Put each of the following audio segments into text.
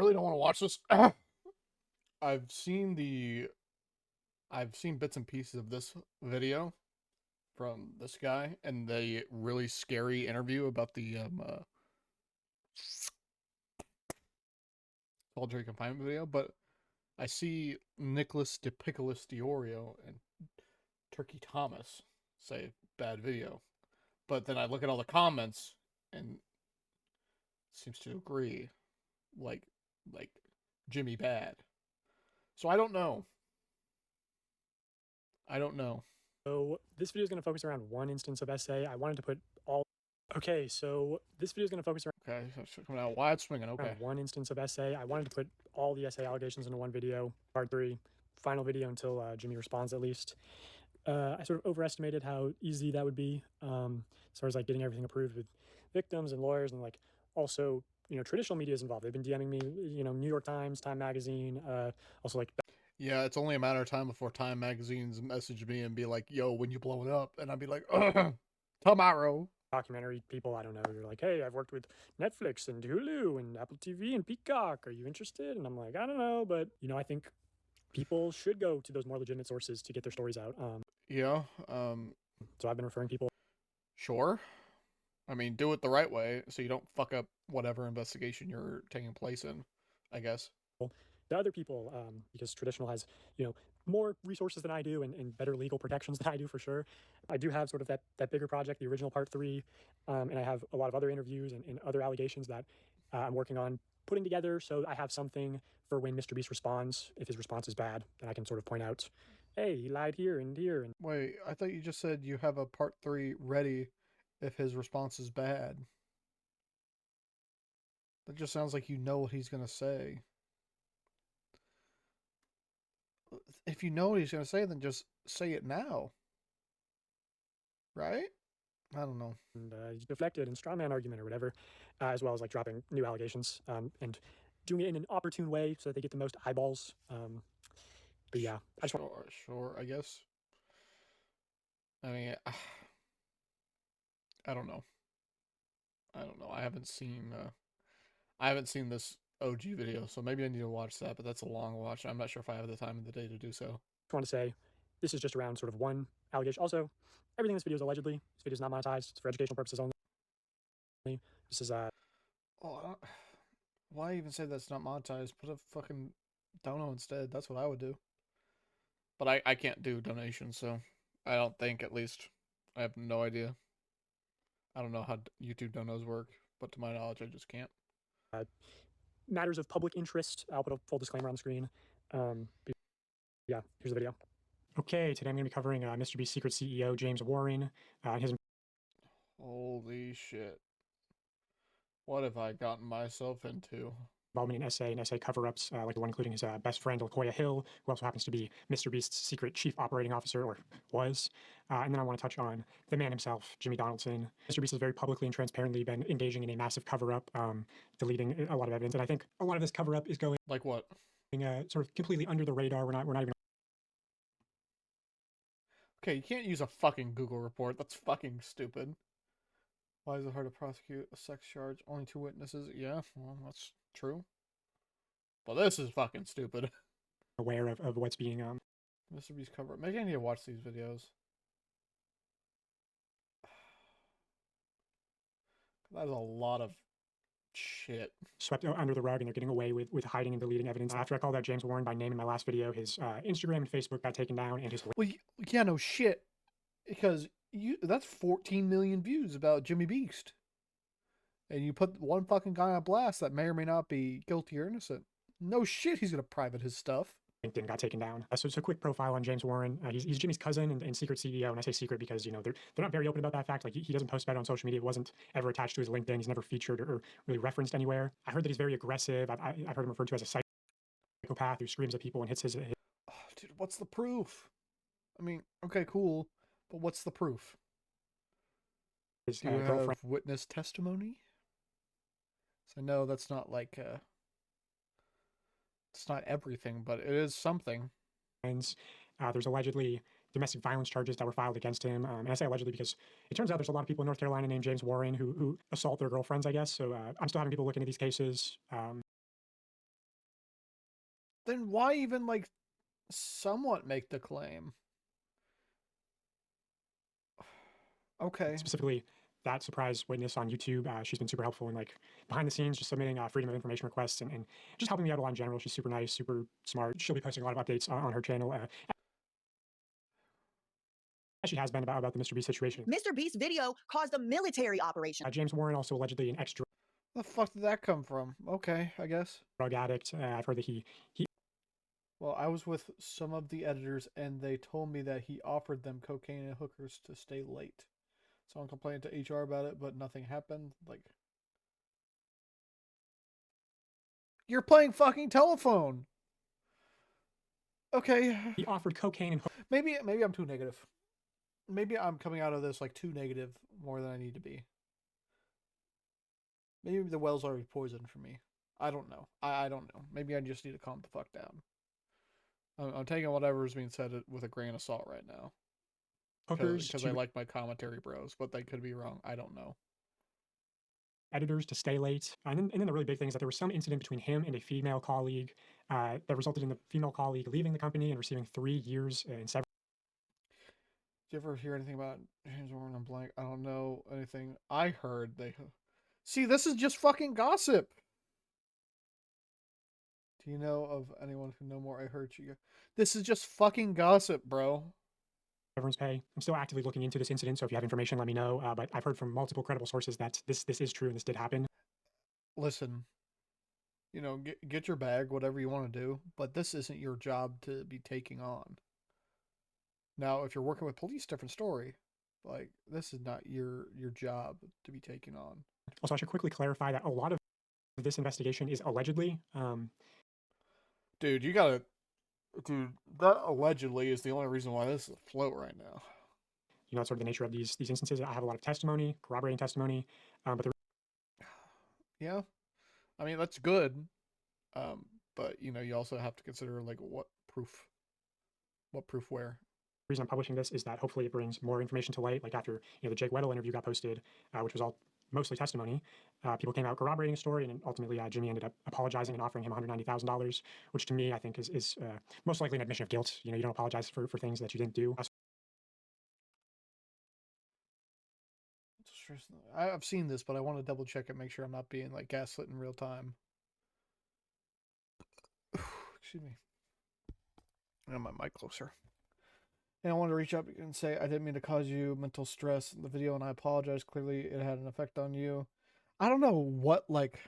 Really don't want to watch this. I've seen the I've seen bits and pieces of this video from this guy and the really scary interview about the solitary confinement video, but I see Nicholas DePicolis Diorio and Turkey Thomas say bad video. But then I look at all the comments and seems to agree like like Jimmy Bad. So I don't know. I don't know. So this video is going to focus around one instance of SA. I wanted to put all. Okay, so this video is going to focus Okay, so coming out wide swinging. Okay. around one instance of SA. I wanted to put all the SA allegations into one video, part 3, final video until Jimmy responds at least. I sort of overestimated how easy that would be, as far as like getting everything approved with victims and lawyers, and like also traditional media is involved. They've been DMing me, New York Times, Time Magazine, also like. Yeah, it's only a matter of time before Time Magazine's message me and be like, "Yo, when you blow it up," and I'd be like, "Tomorrow." Documentary people, I don't know, you're like, hey, I've worked with Netflix and Hulu and Apple TV and Peacock. Are you interested? And I'm like, I don't know, but I think people should go to those more legitimate sources to get their stories out. Yeah. So I've been referring people. Sure. I mean, do it the right way so you don't fuck up whatever investigation you're taking place in, I guess. To other people, because traditional has more resources than I do, and better legal protections than I do for sure. I do have sort of that bigger project, the original part 3, and I have a lot of other interviews and other allegations that I'm working on putting together, so I have something for when Mr. Beast responds. If his response is bad, then I can sort of point out, hey, he lied here and here. And Wait, I thought you just said you have a part 3 ready if his response is bad. That just sounds like you know what he's gonna say. If you know what he's gonna say, then just say it now. Right? I don't know. and deflected and strawman argument or whatever, as well as like dropping new allegations, and doing it in an opportune way so that they get the most eyeballs. But yeah, I just want. Sure, I guess. I mean, I don't know. I don't know. I haven't seen this OG video, so maybe I need to watch that, but that's a long watch. I'm not sure if I have the time of the day to do so. Want to say this is just around sort of one allegation. Also, everything in this video is allegedly. This video is not monetized. It's for educational purposes only. This is Oh, why even say that's not monetized? Put a fucking dono instead. That's what I would do. But I can't do donations, so I don't think, at least. I have no idea. I don't know how YouTube donos work, but to my knowledge, I just can't. matters of public interest. I'll put a full disclaimer on the screen. Yeah, here's the video. Okay, today I'm going to be covering Mr. Beast's secret CEO, James Warren, and his. Holy shit. What have I gotten myself into? Involvement in SA and SA cover-ups, like the one including his best friend, LaCoya Hill, who also happens to be Mr. Beast's secret chief operating officer, or was. And then I want to touch on the man himself, Jimmy Donaldson. Mr. Beast has very publicly and transparently been engaging in a massive cover-up, deleting a lot of evidence. And I think a lot of this cover-up is going Like what? sort of completely under the radar. We're not even. Okay, you can't use a fucking Google report. That's fucking stupid. Why is it hard to prosecute a sex charge? Only 2 witnesses? Yeah, well, that's true. But this is fucking stupid. Aware of what's being Mr. Beast cover. Maybe I need to watch these videos. That is a lot of shit. Swept under the rug, and they're getting away with hiding and deleting evidence. After I called out James Warren by name in my last video, his Instagram and Facebook got taken down, and his. Well, yeah, no shit. Because that's 14 million views about Jimmy Beast. And you put one fucking guy on blast that may or may not be guilty or innocent. No shit, he's gonna private his stuff. LinkedIn got taken down. So it's a quick profile on James Warren. He's Jimmy's cousin and secret CEO. And I say secret because they're not very open about that fact. Like he doesn't post about it on social media. It wasn't ever attached to his LinkedIn. He's never featured or really referenced anywhere. I heard that he's very aggressive. I've heard him referred to as a psychopath who screams at people and hits his. Oh, dude, what's the proof? I mean, okay, cool, but what's the proof? His Do you girlfriend. have witness testimony? So no, that's not like it's not everything, but it is something. There's allegedly domestic violence charges that were filed against him. And I say allegedly because it turns out there's a lot of people in North Carolina named James Warren who assault their girlfriends, I guess. So I'm still having people look into these cases. Then why even like somewhat make the claim? Okay. Specifically, that surprise witness on YouTube, she's been super helpful in like behind the scenes, just submitting freedom of information requests and just helping me out a lot in general. She's super nice, super smart. She'll be posting a lot of updates on her channel. As she has been about the Mr. Beast situation. Mr. Beast's video caused a military operation. James Warren, also allegedly an ex The fuck did that come from? Okay, I guess. drug addict. I've heard that he Well, I was with some of the editors, and they told me that he offered them cocaine and hookers to stay late. So I'm complaining to HR about it, but nothing happened. Like, you're playing fucking telephone. Okay. he offered cocaine and Maybe I'm too negative. Maybe I'm coming out of this like too negative more than I need to be. Maybe the well's already poisoned for me. I don't know. I don't know. Maybe I just need to calm the fuck down. I'm taking whatever is being said with a grain of salt right now. hookers Because I like my commentary bros, but they could be wrong. I don't know. editors to stay late. And then the really big thing is that there was some incident between him and a female colleague that resulted in the female colleague leaving the company and receiving 3 years in severance. Did you ever hear anything about James Warren? I'm blank. I don't know anything. I heard they. See, this is just fucking gossip. Do you know of anyone who know more? I heard you. This is just fucking gossip, bro. Severance pay. I'm still actively looking into this incident, so if you have information, let me know. But I've heard from multiple credible sources that this is true and this did happen. Listen, you know, get your bag, whatever you want to do, but this isn't your job to be taking on. Now, if you're working with police, different story. Like, this is not your job to be taking on. Also, I should quickly clarify that a lot of this investigation is allegedly. Dude, you gotta. Dude, that allegedly is the only reason why this is afloat right now. You know, it's sort of the nature of these instances. I have a lot of testimony, corroborating testimony, but the Yeah, I mean that's good, but you know you also have to consider like what proof where. reason I'm publishing this is that hopefully it brings more information to light. Like after the Jake Weddle interview got posted, which was all mostly testimony, people came out corroborating the story, and ultimately Jimmy ended up apologizing and offering him $190,000, which to me I think is most likely an admission of guilt. You know, you don't apologize for things that you didn't do. I've seen this, but I want to double check it, make sure I'm not being like gaslit in real time. Excuse me. I got my mic closer. And I wanted to reach out and say I didn't mean to cause you mental stress in the video, and I apologize. Clearly, it had an effect on you. I don't know what like.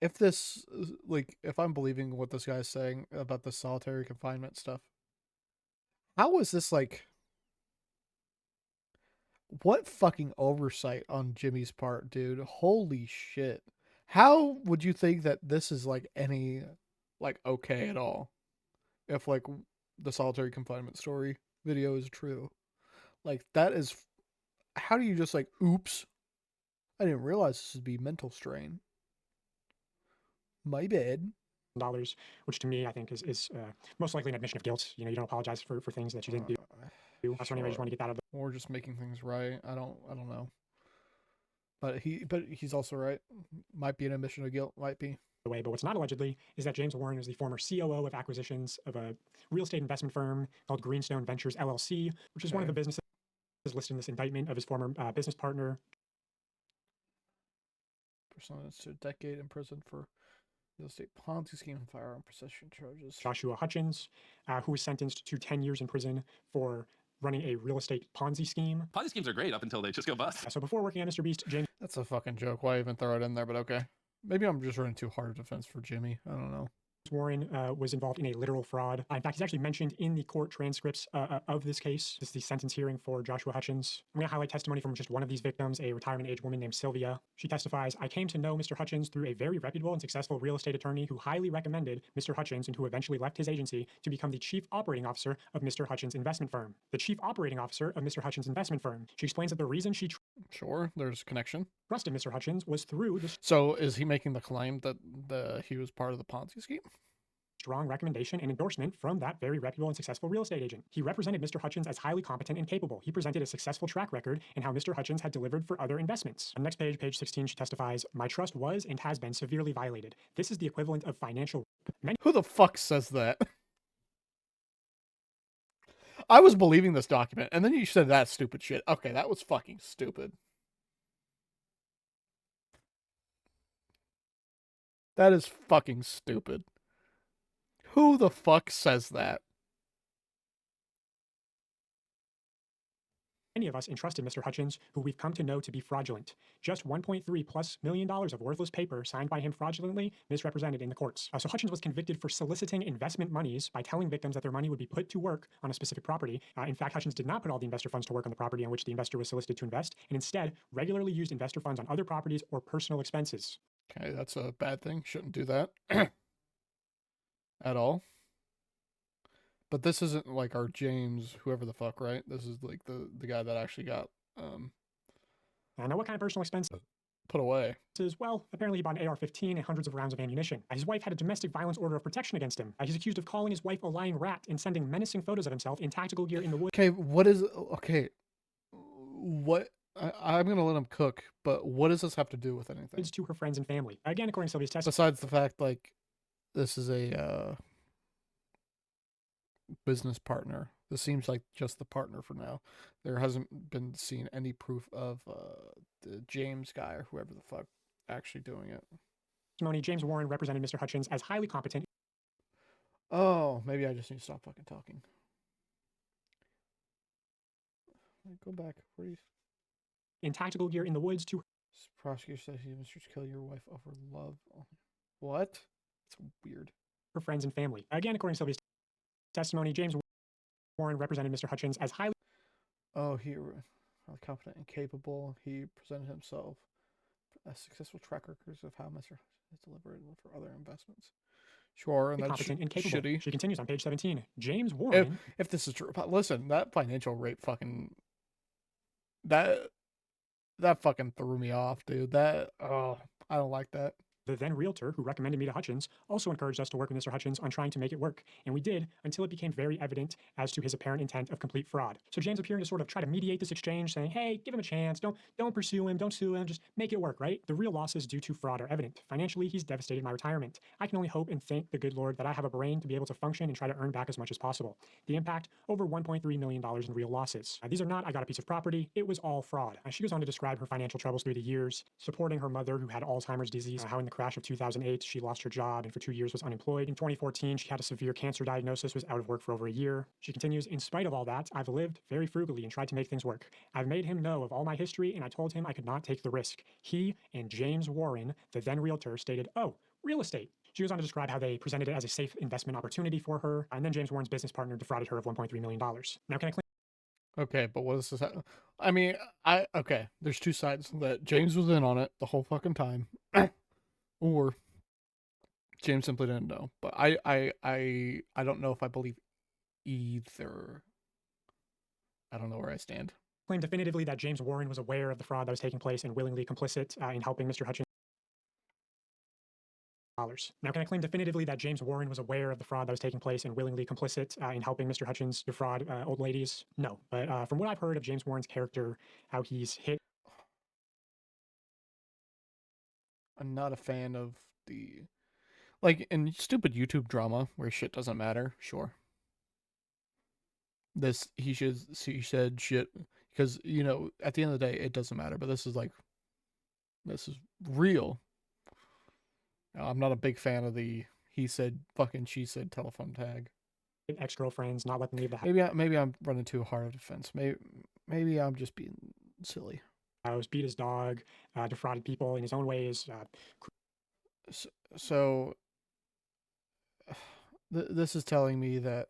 If this like if I'm believing what this guy's saying about the solitary confinement stuff, how is this like? What fucking oversight on Jimmy's part, dude? Holy shit! How would you think that this is like any like okay at all? If like the solitary confinement story video is true, like that is. How do you just like oops? I didn't realize this would be mental strain. My bad. Dollars, which to me I think is most likely an admission of guilt. You know, you don't apologize for things that you didn't do. So anyway, I just want to get that out of the or just making things right. I don't know. But he's also right. Might be an admission of guilt. Might be. way. But what's not allegedly is that James Warren is the former COO of acquisitions of a real estate investment firm called Greenstone Ventures LLC, which is one of the businesses listed in this indictment of his former business partner. Sentenced to a decade in prison for real estate Ponzi scheme and firearm possession charges. Joshua Hutchins, who was sentenced to 10 years in prison for running a real estate Ponzi scheme. Ponzi schemes are great up until they just go bust. So before working at Mr. Beast, James... That's a fucking joke. Why even throw it in there? But okay. Maybe I'm just running too hard a defense for Jimmy. I don't know. Warren was involved in a literal fraud. In fact, he's actually mentioned in the court transcripts of this case. This is the sentence hearing for Joshua Hutchins. I'm going to highlight testimony from just one of these victims, a retirement-age woman named Sylvia. She testifies, I came to know Mr. Hutchins through a very reputable and successful real estate attorney who highly recommended Mr. Hutchins and who eventually left his agency to become the chief operating officer of Mr. Hutchins' investment firm. The chief operating officer of Mr. Hutchins' investment firm. She explains that the reason she sure, there's a connection. Trusted Mr. Hutchins was through this. So is he making the claim that he was part of the Ponzi scheme? strong recommendation and endorsement from that very reputable and successful real estate agent. He represented Mr. Hutchins as highly competent and capable. He presented a successful track record and how Mr. Hutchins had delivered for other investments. On the next page, page 16, she testifies, "My trust was and has been severely violated. This is the equivalent of financial rape. Who the fuck says that? I was believing this document, and then you said that stupid shit. Okay, that was fucking stupid. That is fucking stupid. Who the fuck says that? Many of us entrusted Mr. Hutchins, who we've come to know to be fraudulent. Just $1.3+ million of worthless paper signed by him fraudulently misrepresented in the courts. So Hutchins was convicted for soliciting investment monies by telling victims that their money would be put to work on a specific property. In fact, Hutchins did not put all the investor funds to work on the property on which the investor was solicited to invest, and instead regularly used investor funds on other properties or personal expenses. Okay, that's a bad thing. Shouldn't do that. At all. But this isn't like our James, whoever the fuck, right? This is like the guy that actually got Now, what kind of personal expenses? put away. Well, apparently he bought an AR-15 and hundreds of rounds of ammunition. His wife had a domestic violence order of protection against him. He's accused of calling his wife a lying rat and sending menacing photos of himself in tactical gear in the woods. Okay, what is okay? What I'm gonna let him cook, but what does this have to do with anything? To her friends and family. Again, according to Sylvia's testimony. Besides the fact, like, this is a business partner. This seems like just the partner for now. There hasn't been seen any proof of the James guy or whoever the fuck actually doing it. James Warren represented Mr. Hutchins as highly competent. Oh, maybe I just need to stop fucking talking. Go back. Where do you... In tactical gear in the woods to... Prosecutor said he was to kill your wife over love. Oh, what? It's weird. Her friends and family. Again, according to Sylvia's testimony, James Warren represented Mr. Hutchins as highly... Oh, he highly competent and capable. He presented himself as successful track records of how Mr. has delivered for other investments. Sure, and that's competent and capable. shitty. She continues on page 17. James Warren... If this is true, but listen, that financial rape fucking... That fucking threw me off, dude. I don't like that. The then realtor who recommended me to Hutchins also encouraged us to work with Mr. Hutchins on trying to make it work, and we did until it became very evident as to his apparent intent of complete fraud. So James appearing to sort of try to mediate this exchange, saying, hey, give him a chance, don't pursue him, don't sue him, just make it work, right? The real losses due to fraud are evident. Financially, he's devastated my retirement. I can only hope and thank the good Lord that I have a brain to be able to function and try to earn back as much as possible. The impact, over $1.3 million in real losses. These are not, I got a piece of property, it was all fraud. She goes on to describe her financial troubles through the years, supporting her mother who had Alzheimer's disease, how in the crash of 2008, she lost her job and for 2 years was unemployed. In 2014, she had a severe cancer diagnosis, was out of work for over a year. She continues, in spite of all that, I've lived very frugally and tried to make things work. I've made him know of all my history and I told him I could not take the risk. He and James Warren, the then realtor, stated, oh, real estate. She goes on to describe how they presented it as a safe investment opportunity for her, and then James Warren's business partner defrauded her of $1.3 million. Now, can I claim? Okay, but what is this? I mean, okay, there's two sides that James was in on it the whole fucking time, or James simply didn't know. But I don't know if I believe either. I don't know where I stand. Claim definitively that James Warren was aware of the fraud that was taking place and willingly complicit in helping Mr. Hutchins. Now, can I claim definitively that James Warren was aware of the fraud that was taking place and willingly complicit in helping Mr. Hutchins defraud old ladies? No. But from what I've heard of James Warren's character, how he's hit... I'm not a fan of the... Like, in stupid YouTube drama where shit doesn't matter, sure. He said shit, because, you know, at the end of the day, it doesn't matter, but this is real. I'm not a big fan of the he said fucking she said telephone tag. Ex-girlfriends, not letting them leave the house. Maybe I'm running too hard of defense. Maybe I'm just being silly. Beat his dog, defrauded people in his own ways. So this is telling me that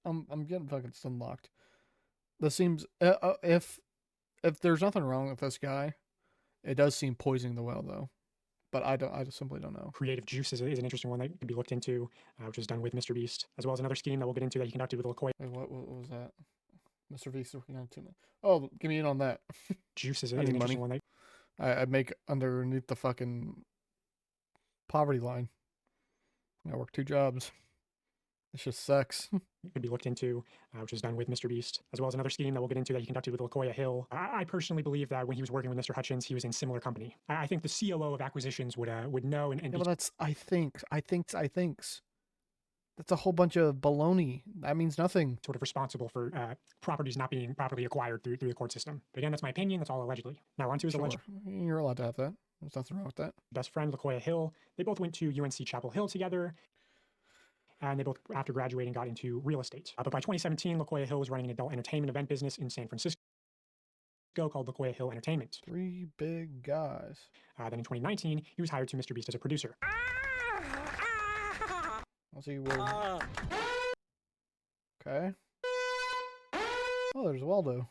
I'm getting fucking stunlocked. This seems if there's nothing wrong with this guy, it does seem poisoning the well though. But I just simply don't know. Creative Juice is an interesting one that could be looked into, which is done with Mr. Beast, as well as another scheme that we'll get into that he conducted with LaCoy. Wait, what was that? Mr. Beast working on too. Oh, give me in on that. Juice is an interesting one. I make underneath the fucking poverty line. I work 2 jobs. It's just sex. could be looked into, which is done with Mr. Beast, as well as another scheme that we'll get into that he conducted with LaCoya Hill. I personally believe that when he was working with Mr. Hutchins, he was in similar company. I think the COO of acquisitions would know and Yeah, be but that's I thinks. That's a whole bunch of baloney. That means nothing. sort of responsible for properties not being properly acquired through the court system. But again, that's my opinion. That's all allegedly. Now, on to his Sure, alleged you're allowed to have that. There's nothing wrong with that. best friend, LaCoya Hill. They both went to UNC Chapel Hill together. And they both, after graduating, got into real estate. But by 2017, LaCoya Hill was running an adult entertainment event business in San Francisco called LaCoya Hill Entertainment. 3 big guys. Then in 2019, he was hired to Mr. Beast as a producer. Let's see where. Okay. Oh, there's Waldo.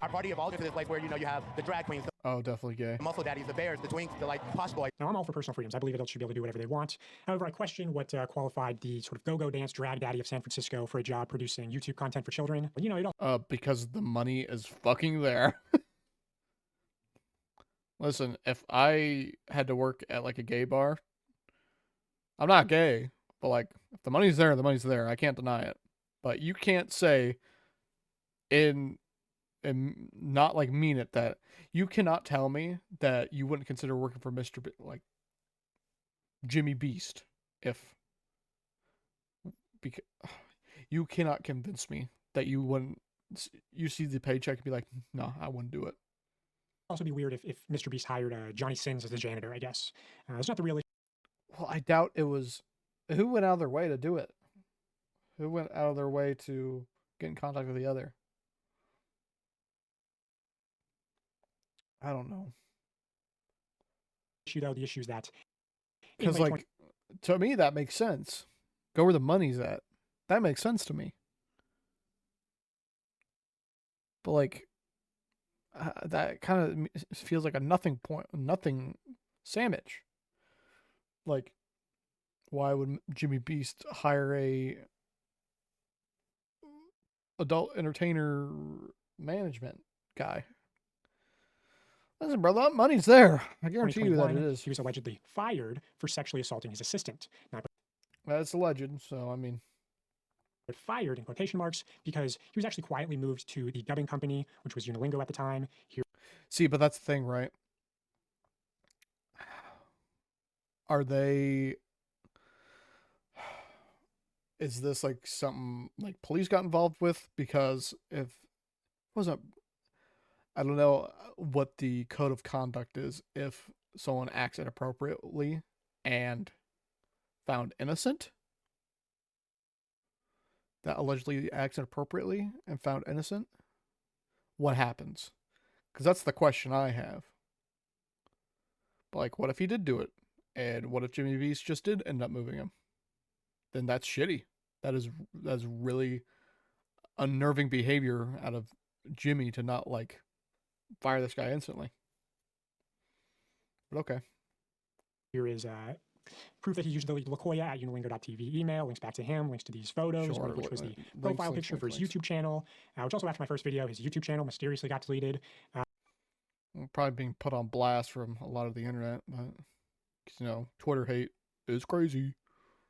Our party evolved into this place where, you know, you have the drag queens, Oh, definitely gay. the muscle daddies, the bears, the twinks, the like posh boys. Now, I'm all for personal freedoms. I believe adults should be able to do whatever they want. However, I question what qualified the sort of go-go dance drag daddy of San Francisco for a job producing YouTube content for children. But, you know, it all Because the money is fucking there. Listen, if I had to work at like a gay bar, I'm not gay, but like if the money's there, the money's there. I can't deny it. But you can't say and not like mean it that you cannot tell me that you wouldn't consider working for like Jimmy Beast if because you cannot convince me that you wouldn't. You see the paycheck and be like, no, I wouldn't do it. also be weird if Mr. Beast hired Johnny Sins as the janitor, I guess. It's not the real issue. Well, I doubt it was. Who went out of their way to do it? Who went out of their way to get in contact with the other? I don't know. Though. The issue is that in Because, late like, to me, that makes sense. Go where the money's at. That makes sense to me. But, like, that kind of feels like a nothing sandwich. Like, why would Jimmy Beast hire a adult entertainer management guy? Listen, brother, that money's there. I guarantee you that it 2021, is. he was allegedly fired for sexually assaulting his assistant. Now, That's alleged, so I mean, but fired in quotation marks because he was actually quietly moved to the dubbing company, which was Unilingo at the time. He see, but that's the thing, right? Are they? Is this like something like police got involved with? Because if it wasn't, I don't know what the code of conduct is if someone acts inappropriately and found innocent. That allegedly acts inappropriately and found innocent. What happens? Because that's the question I have. But like, what if he did do it? And what if Jimmy Beast just did end up moving him? Then that's shitty. That's really unnerving behavior out of Jimmy to not like fire this guy instantly. But okay. Here is proof that he used the LaCoya at unilingo.tv email, links back to him, links to these photos, one of which was the profile picture for his YouTube channel, which also after my first video, his YouTube channel mysteriously got deleted. Probably being put on blast from a lot of the internet, but you know, Twitter hate is crazy.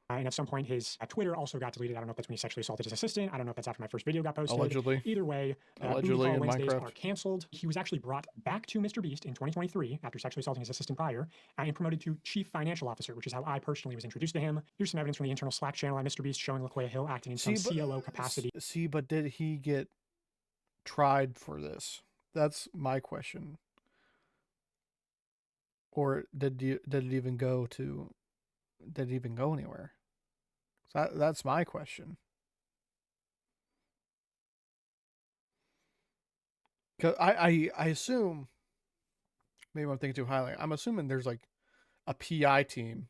And at some point, his Twitter also got deleted. I don't know if that's when he sexually assaulted his assistant. I don't know if that's after my first video got posted. Allegedly. Either way, Allegedly Booty Call in Wednesdays Minecraft. are canceled. He was actually brought back to Mr. Beast in 2023 after sexually assaulting his assistant prior and promoted to Chief Financial Officer, which is how I personally was introduced to him. Here's some evidence from the internal Slack channel at Mr. Beast showing LaCoya Hill acting in some COO capacity. See, but did he get tried for this? That's my question. Or did it even go anywhere? So that's my question. Cause I assume, maybe I'm thinking too highly. I'm assuming there's like a PI team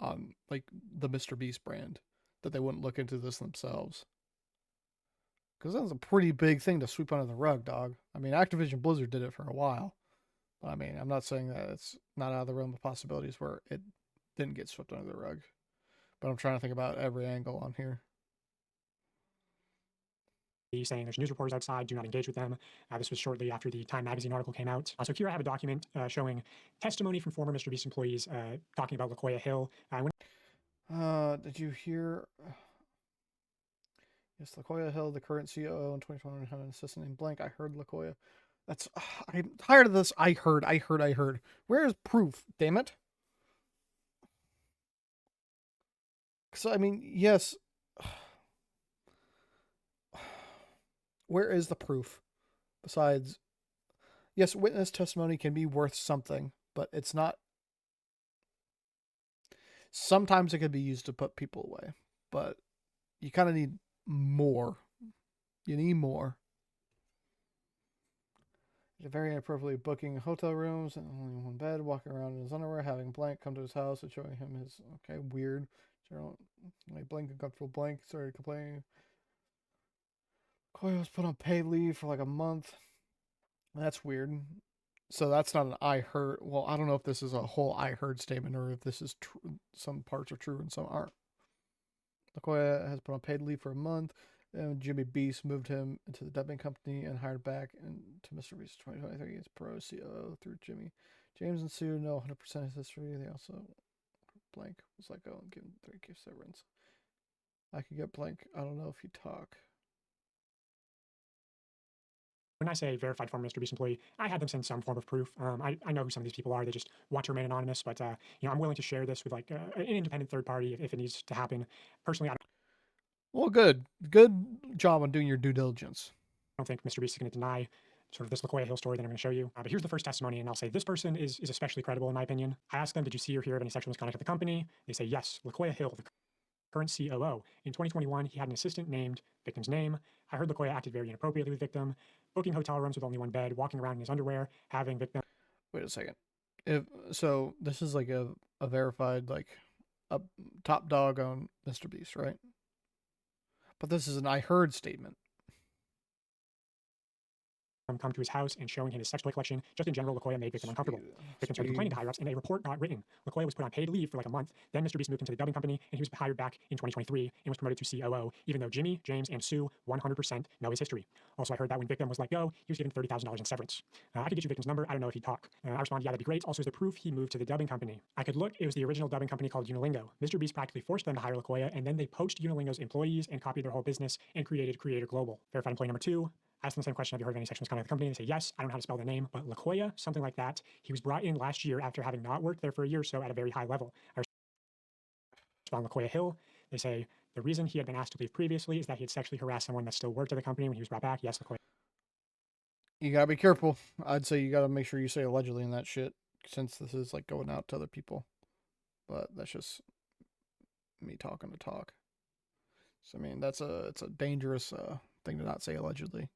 on like the Mr. Beast brand that they wouldn't look into this themselves. Because that was a pretty big thing to sweep under the rug, dog. I mean, Activision Blizzard did it for a while. But I mean, I'm not saying that it's not out of the realm of possibilities where it didn't get swept under the rug. But I'm trying to think about every angle on here. saying there's news reporters outside, do not engage with them. This was shortly after the Time magazine article came out. So here I have a document showing testimony from former Mr. Beast employees talking about LaQuia Hill. Did you hear? Yes, LaQuia Hill, the current COO in 2021, had an assistant named Blank. I heard LaQuia. That's. I'm tired of this. I heard. Where is proof? Damn it. So I mean, yes. Where is the proof? Besides, yes, witness testimony can be worth something, but it's not. Sometimes it can be used to put people away, but you kind of need more. You need more. Very inappropriately booking hotel rooms and only one bed, walking around in his underwear, having Blank come to his house and showing him his weird. General, like Blank uncomfortable. Blank started complaining. Coy was put on paid leave for like a month. That's weird. So that's not an I heard. Well, I don't know if this is a whole I heard statement or if this is true. Some parts are true and some aren't. LaQuia has put on paid leave for a month, and Jimmy Beast moved him into the dubbing company and hired back into Mr. Beast 2023 as pro COO through Jimmy. James and Sue know 100% his history. They also Blank was like, oh, and give him 3 gifts severance. I could get Blank. I don't know if he'd talk. When I say verified former Mr. Beast employee, I had them send some form of proof. I know who some of these people are. They just want to remain anonymous, but I'm willing to share this with like an independent third party if it needs to happen. Personally, I Well, good job on doing your due diligence. don't think Mr. Beast is going to deny sort of this LaQuia Hill story that I'm going to show you. But here's the first testimony, and I'll say this person is especially credible in my opinion. I asked them, did you see or hear of any sexual misconduct at the company? They say yes. LaQuia Hill, the current COO. In 2021, he had an assistant named victim's name. I heard LaQuia acted very inappropriately with victim, booking hotel rooms with only one bed, walking around in his underwear, having victim. Wait a second. So this is like a verified, like a top dog on Mr. Beast, right? But this is an I heard statement. Come to his house and showing him his sex toy collection. Just in general, LaQuia made victim uncomfortable. Victim started complaining to higher ups, and a report got written. LaQuia was put on paid leave for like a month. Then Mr. Beast moved into the dubbing company, and he was hired back in 2023 and was promoted to COO, even though Jimmy, James, and Sue 100% know his history. Also, I heard that when victim was let go, he was given $30,000 in severance. I could get you victim's number. I don't know if he'd talk. I responded, yeah, that'd be great. Also, as the proof, he moved to the dubbing company. I could look. It was the original dubbing company called Unilingo. Mr. Beast practically forced them to hire LaQuia, and then they poached Unilingo's employees and copied their whole business and created Creator Global. Verified employee number 2. I asked them the same question, have you heard of any sexual misconduct at the company? They say yes. I don't know how to spell the name, but LaQuia, something like that. He was brought in last year after having not worked there for a year or so at a very high level. I respond LaQuia Hill. They say the reason he had been asked to leave previously is that he had sexually harassed someone that still worked at the company when he was brought back. Yes, LaQuia. You gotta be careful. I'd say you gotta make sure you say allegedly in that shit, since this is like going out to other people. But that's just me talking to talk. So I mean, it's a dangerous thing to not say allegedly.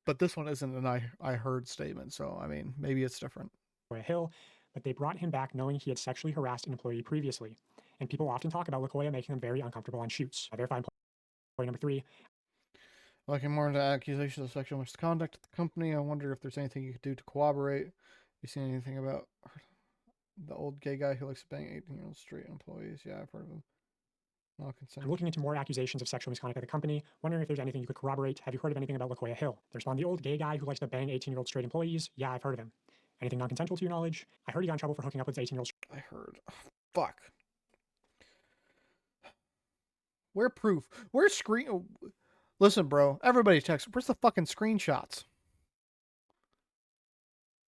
But this one isn't an I heard statement, so I mean, maybe it's different. Hill, but they brought him back knowing he had sexually harassed an employee previously. And people often talk about LaQuia making them very uncomfortable on shoots. Verified employee number 3. Looking more into accusations of sexual misconduct at the company, I wonder if there's anything you could do to corroborate. You seen anything about the old gay guy who likes to bang 18-year-old straight employees? Yeah, I've heard of him. I'm looking into more accusations of sexual misconduct at the company, wondering if there's anything you could corroborate. Have you heard of anything about LaQuia Hill? There's one, the old gay guy who likes to bang 18-year-old straight employees. Yeah, I've heard of him. Anything non-consensual to your knowledge? I heard he got in trouble for hooking up with 18-year-old. I heard. Oh, fuck. Where proof? Where's screen? Oh, listen, bro. Everybody text. Where's the fucking screenshots?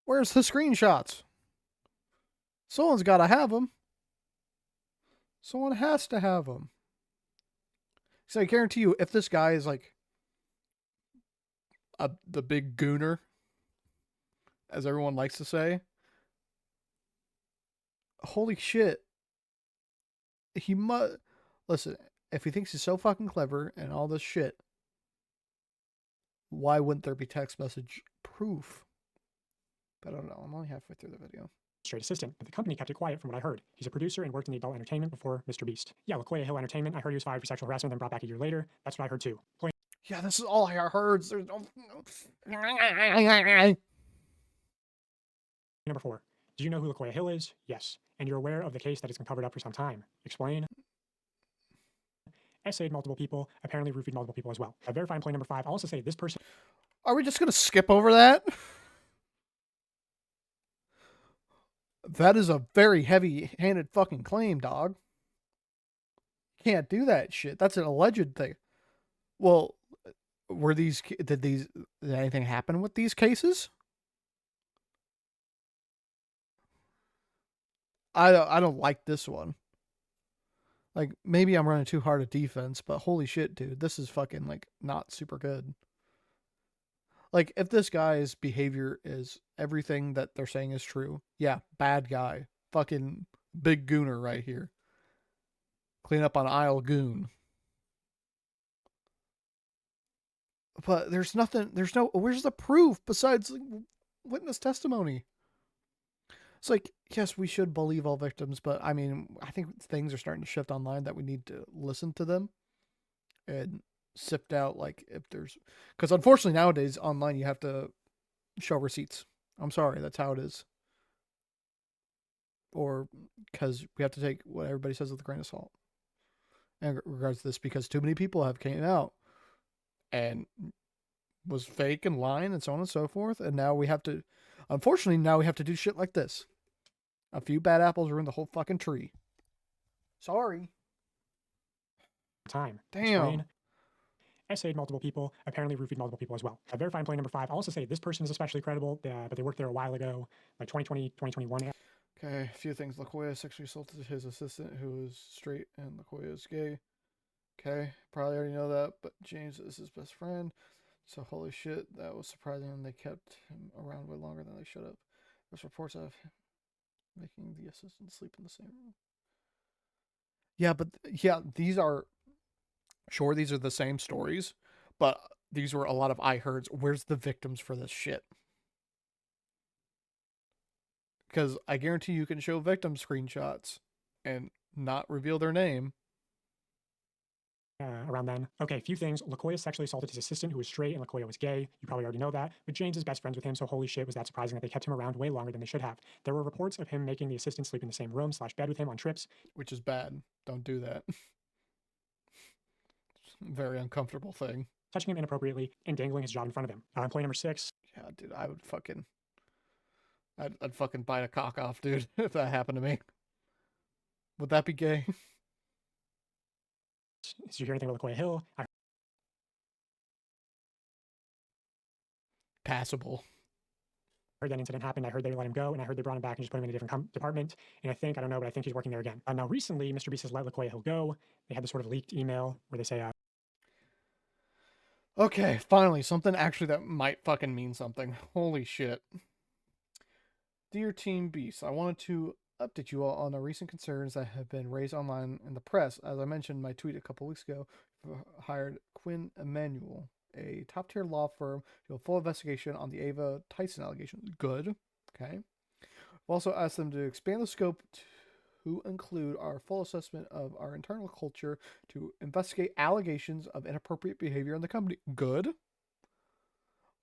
Where's the screenshots? Someone's got to have them. Someone has to have them. So I guarantee you, if this guy is like the big gooner, as everyone likes to say, holy shit, he must listen. If he thinks he's so fucking clever and all this shit, why wouldn't there be text message proof? But I don't know. I'm only halfway through the video. Straight assistant, but the company kept it quiet from what I heard. He's a producer and worked in the adult entertainment before Mr. Beast. Yeah, LaQuia Hill Entertainment. I heard he was fired for sexual harassment, then brought back a year later. That's what I heard too. Yeah, this is all I heard. There's no... Number 4. Do you know who LaQuia Hill is? Yes. And you're aware of the case that has been covered up for some time. Explain. essayed multiple people, apparently roofied multiple people as well. Verified employee number 5. I'll also say this person Are we just gonna skip over that? That is a very heavy-handed fucking claim, dog. Can't do that shit. That's an alleged thing. Well, did anything happen with these cases? I don't like this one. Like, maybe I'm running too hard a defense, but holy shit, dude, this is fucking, like, not super good. Like, if this guy's behavior is everything that they're saying is true, yeah, bad guy. Fucking big gooner right here. Clean up on aisle goon. But there's where's the proof besides like, witness testimony? It's like, yes, we should believe all victims, but I mean, I think things are starting to shift online that we need to listen to them and sift out, like, if there's, because unfortunately nowadays online you have to show receipts. I'm sorry, that's how it is. Or because we have to take what everybody says with a grain of salt in regards to this, because too many people have came out and was fake and lying and so on and so forth, and now we have to, unfortunately, do shit like this. A few bad apples ruin the whole fucking tree. Sorry. time. Damn. Explain. Essayed multiple people, apparently roofied multiple people as well. Verified employee number 5. I'll also say this person is especially credible, but they worked there a while ago, like 2020, 2021. Okay, a few things. LaQuia sexually assaulted his assistant, who is straight, and LaQuia is gay. Okay, probably already know that, but James is his best friend. So holy shit, that was surprising, and they kept him around way longer than they should have. There's reports of him making the assistant sleep in the same room. Yeah, but yeah, these are the same stories, but these were a lot of I heards. Where's the victims for this shit? Because I guarantee you can show victim screenshots and not reveal their name. Around then. Okay, a few things. LaQuia sexually assaulted his assistant, who was straight, and LaQuia was gay. You probably already know that. But James is best friends with him, so holy shit, was that surprising that they kept him around way longer than they should have. There were reports of him making the assistant sleep in the same room / bed with him on trips. Which is bad. Don't do that. Very uncomfortable thing. Touching him inappropriately and dangling his job in front of him. Employee number 6. Yeah, dude, I'd fucking bite a cock off, dude, if that happened to me. Would that be gay? Did you hear anything about LaQuia Hill? I Passable. heard that incident happened. I heard they let him go, and I heard they brought him back and just put him in a different department. And I don't know, but I think he's working there again. Now, recently, Mr. Beast has let LaQuia Hill go. They had this sort of leaked email where they say, Okay, finally, something actually that might fucking mean something. Holy shit. Dear Team Beast, I wanted to update you all on the recent concerns that have been raised online in the press. As I mentioned in my tweet a couple weeks ago, hired Quinn Emanuel, a top-tier law firm, to do a full investigation on the Ava Tyson allegations. Good. Okay. We've also asked them to expand the scope to include our full assessment of our internal culture to investigate allegations of inappropriate behavior in the company. Good.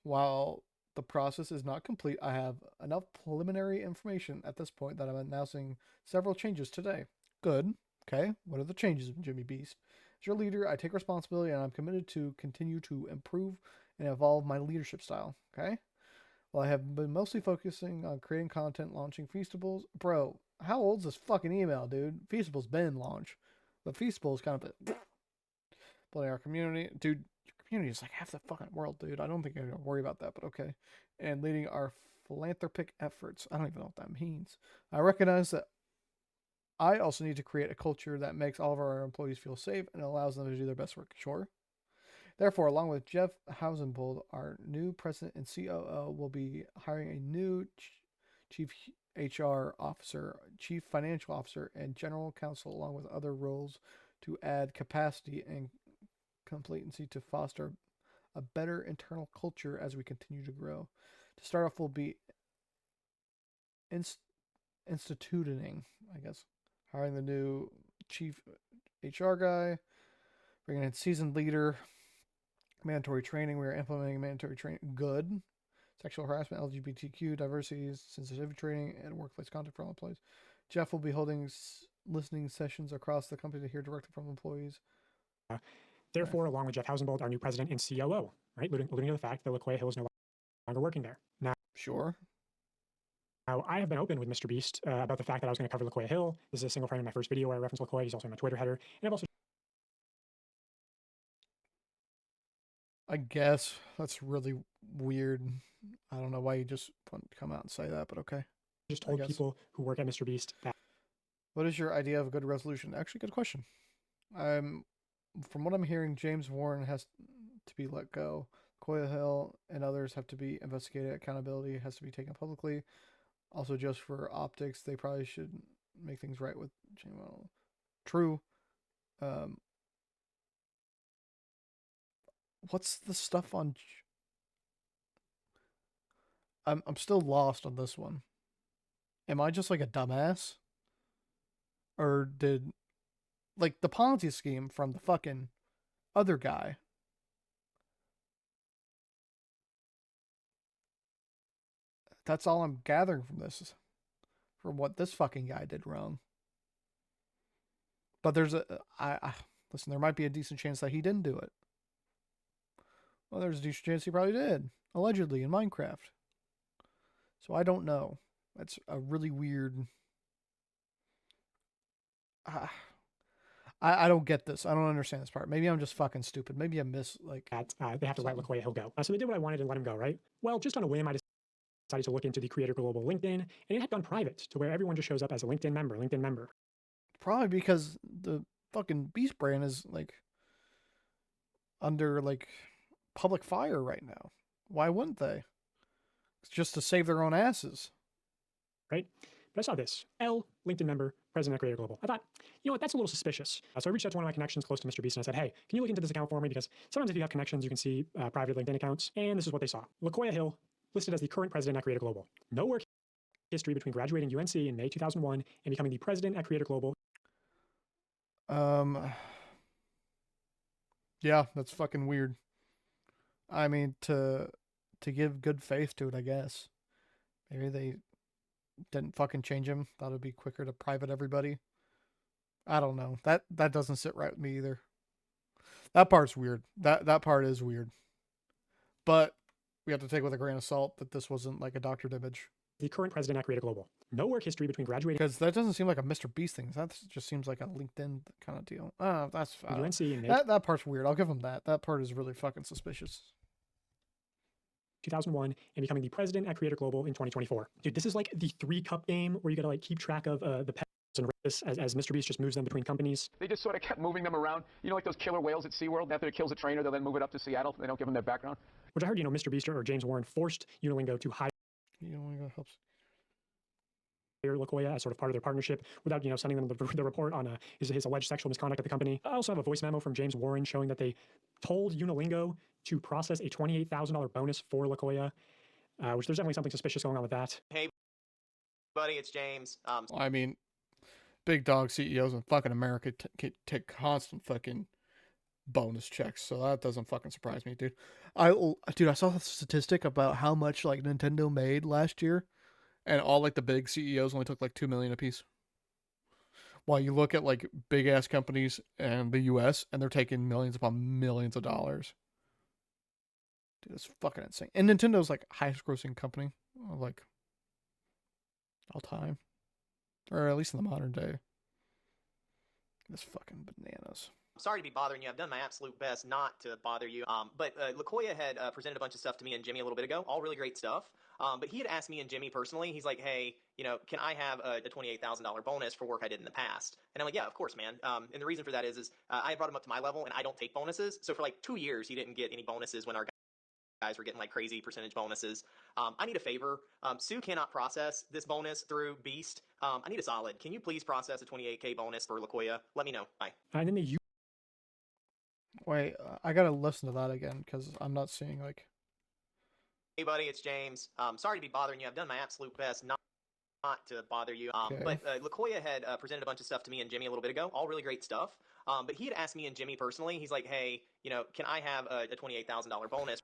While the process is not complete, I have enough preliminary information at this point that I'm announcing several changes today. Good. Okay. What are the changes, Jimmy Beast? As your leader, I take responsibility and I'm committed to continue to improve and evolve my leadership style. Okay. Well, I have been mostly focusing on creating content, launching Feastables. Bro, how old's this fucking email, dude? Feastables been launched. But Feastables kind of building our community. Dude, your community is like half the fucking world, dude. I don't think I'm going to worry about that, but okay. And leading our philanthropic efforts. I don't even know what that means. I recognize that I also need to create a culture that makes all of our employees feel safe and allows them to do their best work. Sure. Therefore, along with Jeff Hausenbold, our new president and COO will be hiring a new chief HR officer, chief financial officer, and general counsel, along with other roles to add capacity and complacency to foster a better internal culture as we continue to grow. To start off, we'll be instituting, I guess, hiring the new chief HR guy, bringing in seasoned leader, mandatory training. We are implementing mandatory training. Good. Sexual harassment, LGBTQ, diversity, sensitivity training, and workplace content for all employees. Jeff will be holding listening sessions across the company to hear directly from employees. Therefore, along with Jeff Hausenbold, our new president and COO, right, alluding to the fact that LaQuia Hill is no longer working there. Sure. Now, I have been open with Mr. Beast about the fact that I was going to cover LaQuia Hill. This is a single frame in my first video where I reference LaQuia. He's also in my Twitter header. And I've also I guess that's really weird. I don't know why you just wouldn't come out and say that, but okay. just told guess. people who work at Mr. Beast that What is your idea of a good resolution? Actually, good question. From what I'm hearing, James Warren has to be let go. Coyle Hill and others have to be investigated. Accountability has to be taken publicly. Also, just for optics, they probably should make things right with James. Well, true. What's the stuff on? I'm still lost on this one. Am I just like a dumbass? Or did like the Ponzi scheme from the fucking other guy? That's all I'm gathering from this, from what this fucking guy did wrong. But there's listen, there might be a decent chance that he didn't do it. Well, there's a decent chance he probably did, allegedly, in Minecraft. So I don't know. That's a really weird. I don't get this. I don't understand this part. Maybe I'm just fucking stupid. Maybe I miss like. they have to let LaQuia Hill go. So they did what I wanted and let him go, right? Well, just on a whim, I decided to look into the Creator Global LinkedIn, and it had gone private to where everyone just shows up as a LinkedIn member. Probably because the fucking Beast brand is like under like public fire right now. Why wouldn't they? It's just to save their own asses. Right? But I saw this. L, LinkedIn member, president of Creator Global. I thought, you know what, that's a little suspicious. So I reached out to one of my connections close to Mr. Beast and I said, hey, can you look into this account for me? Because sometimes if you have connections, you can see private LinkedIn accounts. And this is what they saw. LaQuia Hill, listed as the current president at Creator Global. No work history between graduating UNC in May 2001 and becoming the president at Creator Global. Yeah, that's fucking weird. I mean, to give good faith to it, I guess. Maybe they didn't fucking change him. Thought it'd be quicker to private everybody. I don't know. That doesn't sit right with me either. That part's weird. That part is weird. But we have to take with a grain of salt that this wasn't like a doctored image. The current president at Creator Global. No work history between graduating Because that doesn't seem like a Mr. Beast thing. That just seems like a LinkedIn kind of deal. That's UNC in May that part's weird. I'll give him that. That part is really fucking suspicious. 2001 and becoming the president at Creator Global in 2024. Dude, this is like the 3-cup game where you gotta like keep track of the pets and risks as Mr. Beast just moves them between companies. They just sort of kept moving them around. You know, like those killer whales at SeaWorld. After it kills a trainer, they'll then move it up to Seattle. They don't give them their background. Which I heard, Mr. Beast or James Warren forced Unilingo to hire helps. LaQuia as sort of part of their partnership without, sending them the report on his alleged sexual misconduct at the company. I also have a voice memo from James Warren showing that they told Unilingo to process a $28,000 bonus for LaQuia, which there's definitely something suspicious going on with that. Hey, buddy, it's James. I mean, big dog CEOs in fucking America take constant fucking bonus checks, so that doesn't fucking surprise me, dude. I saw a statistic about how much like Nintendo made last year, and all like the big CEOs only took like $2 million apiece. While you look at like big ass companies in the U.S. and they're taking millions upon millions of dollars. Dude, it's fucking insane. And Nintendo's like highest grossing company of like all time, or at least in the modern day. It's fucking bananas. I'm sorry to be bothering you. I've done my absolute best not to bother you. But LaQuia had presented a bunch of stuff to me and Jimmy a little bit ago. All really great stuff. But he had asked me and Jimmy personally. He's like, hey, can I have a $28,000 bonus for work I did in the past? And I'm like, yeah, of course, man. And the reason for that is I brought him up to my level and I don't take bonuses. So for like 2 years, he didn't get any bonuses when our guys were getting like crazy percentage bonuses. I need a favor. Sue cannot process this bonus through Beast. I need a solid. Can you please process a 28K bonus for LaQuia? Let me know. Bye. And then they Wait, I gotta listen to that again because I'm not seeing like. Hey, buddy, it's James. Sorry to be bothering you. I've done my absolute best not to bother you. Okay. But LaQuia had presented a bunch of stuff to me and Jimmy a little bit ago. All really great stuff. But he had asked me and Jimmy personally. He's like, hey, can I have a $28,000 bonus?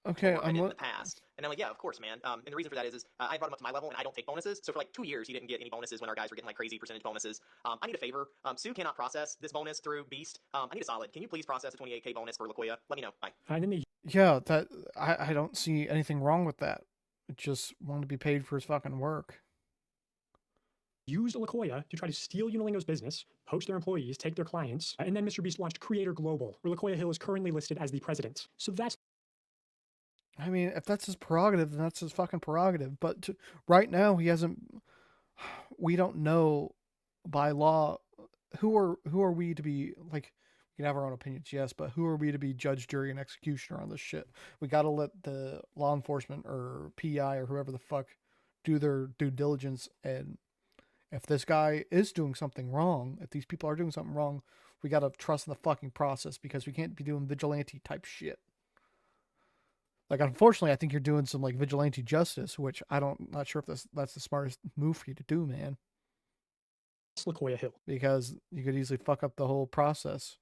Okay, more than I I'm did in li- the past. And I'm like, yeah, of course, man. And the reason for that is I brought him up to my level, and I don't take bonuses. So for like 2 years, he didn't get any bonuses when our guys were getting like crazy percentage bonuses. I need a favor. Sue cannot process this bonus through Beast. I need a solid. Can you please process a 28K bonus for Lakoya? Let me know. Bye. And then they yeah, that I don't see anything wrong with that. I just want to be paid for his fucking work. used Lakoya to try to steal Unilingo's business, poach their employees, take their clients, and then Mr. Beast launched Creator Global, where Lakoya Hill is currently listed as the president. So that's I mean, if that's his prerogative, then that's his fucking prerogative. But right now, he hasn't. We don't know by law who are we to be like. We can have our own opinions, yes, but who are we to be judge, jury, and executioner on this shit? We got to let the law enforcement or PI or whoever the fuck do their due diligence. And if this guy is doing something wrong, if these people are doing something wrong, we got to trust in the fucking process because we can't be doing vigilante type shit. Like, unfortunately, I think you're doing some like vigilante justice, which not sure if that's the smartest move for you to do, man. Lakoya Hill. Because you could easily fuck up the whole process.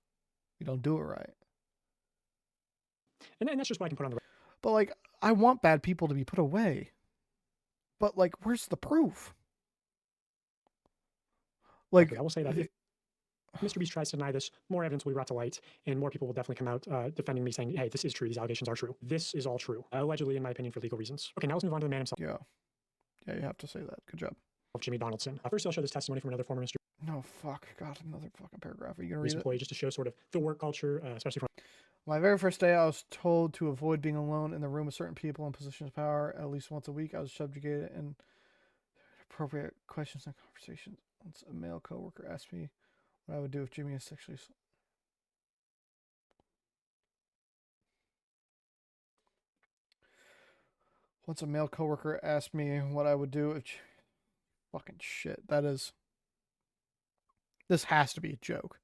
You don't do it right. And that's just what I can put on the But like, I want bad people to be put away. But like, where's the proof? Like, record. I will say that if Mr. Beast tries to deny this, more evidence will be brought to light, and more people will definitely come out defending me, saying, hey, this is true. These allegations are true. This is all true. Allegedly, in my opinion, for legal reasons. Okay, now let's move on to the man himself, yeah, you have to say that. Good job. Jimmy Donaldson. First, I'll show this testimony from another former Mr. No, fuck. God, another fucking paragraph. Are you gonna Beast read it? employee, just to show sort of the work culture, especially from My very first day, I was told to avoid being alone in the room with certain people in positions of power at least once a week. I was subjugated and appropriate questions and conversations. Once a male coworker asked me what I would do if Jimmy is sexually. Once a male coworker asked me what I would do if. Fucking shit. That is. This has to be a joke.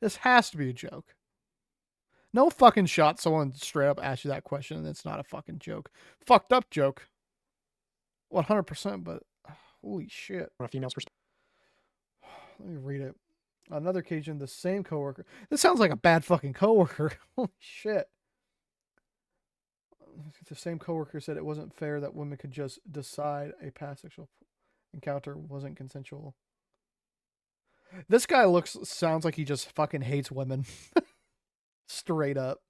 This has to be a joke. No fucking shot someone straight up asks you that question and it's not a fucking joke. Fucked up joke. 100%, but holy shit. a female's perspective. Let me read it. On another occasion, the same coworker. This sounds like a bad fucking coworker. Holy shit. The same coworker said it wasn't fair that women could just decide a past sexual encounter wasn't consensual. This guy sounds like he just fucking hates women. Straight up.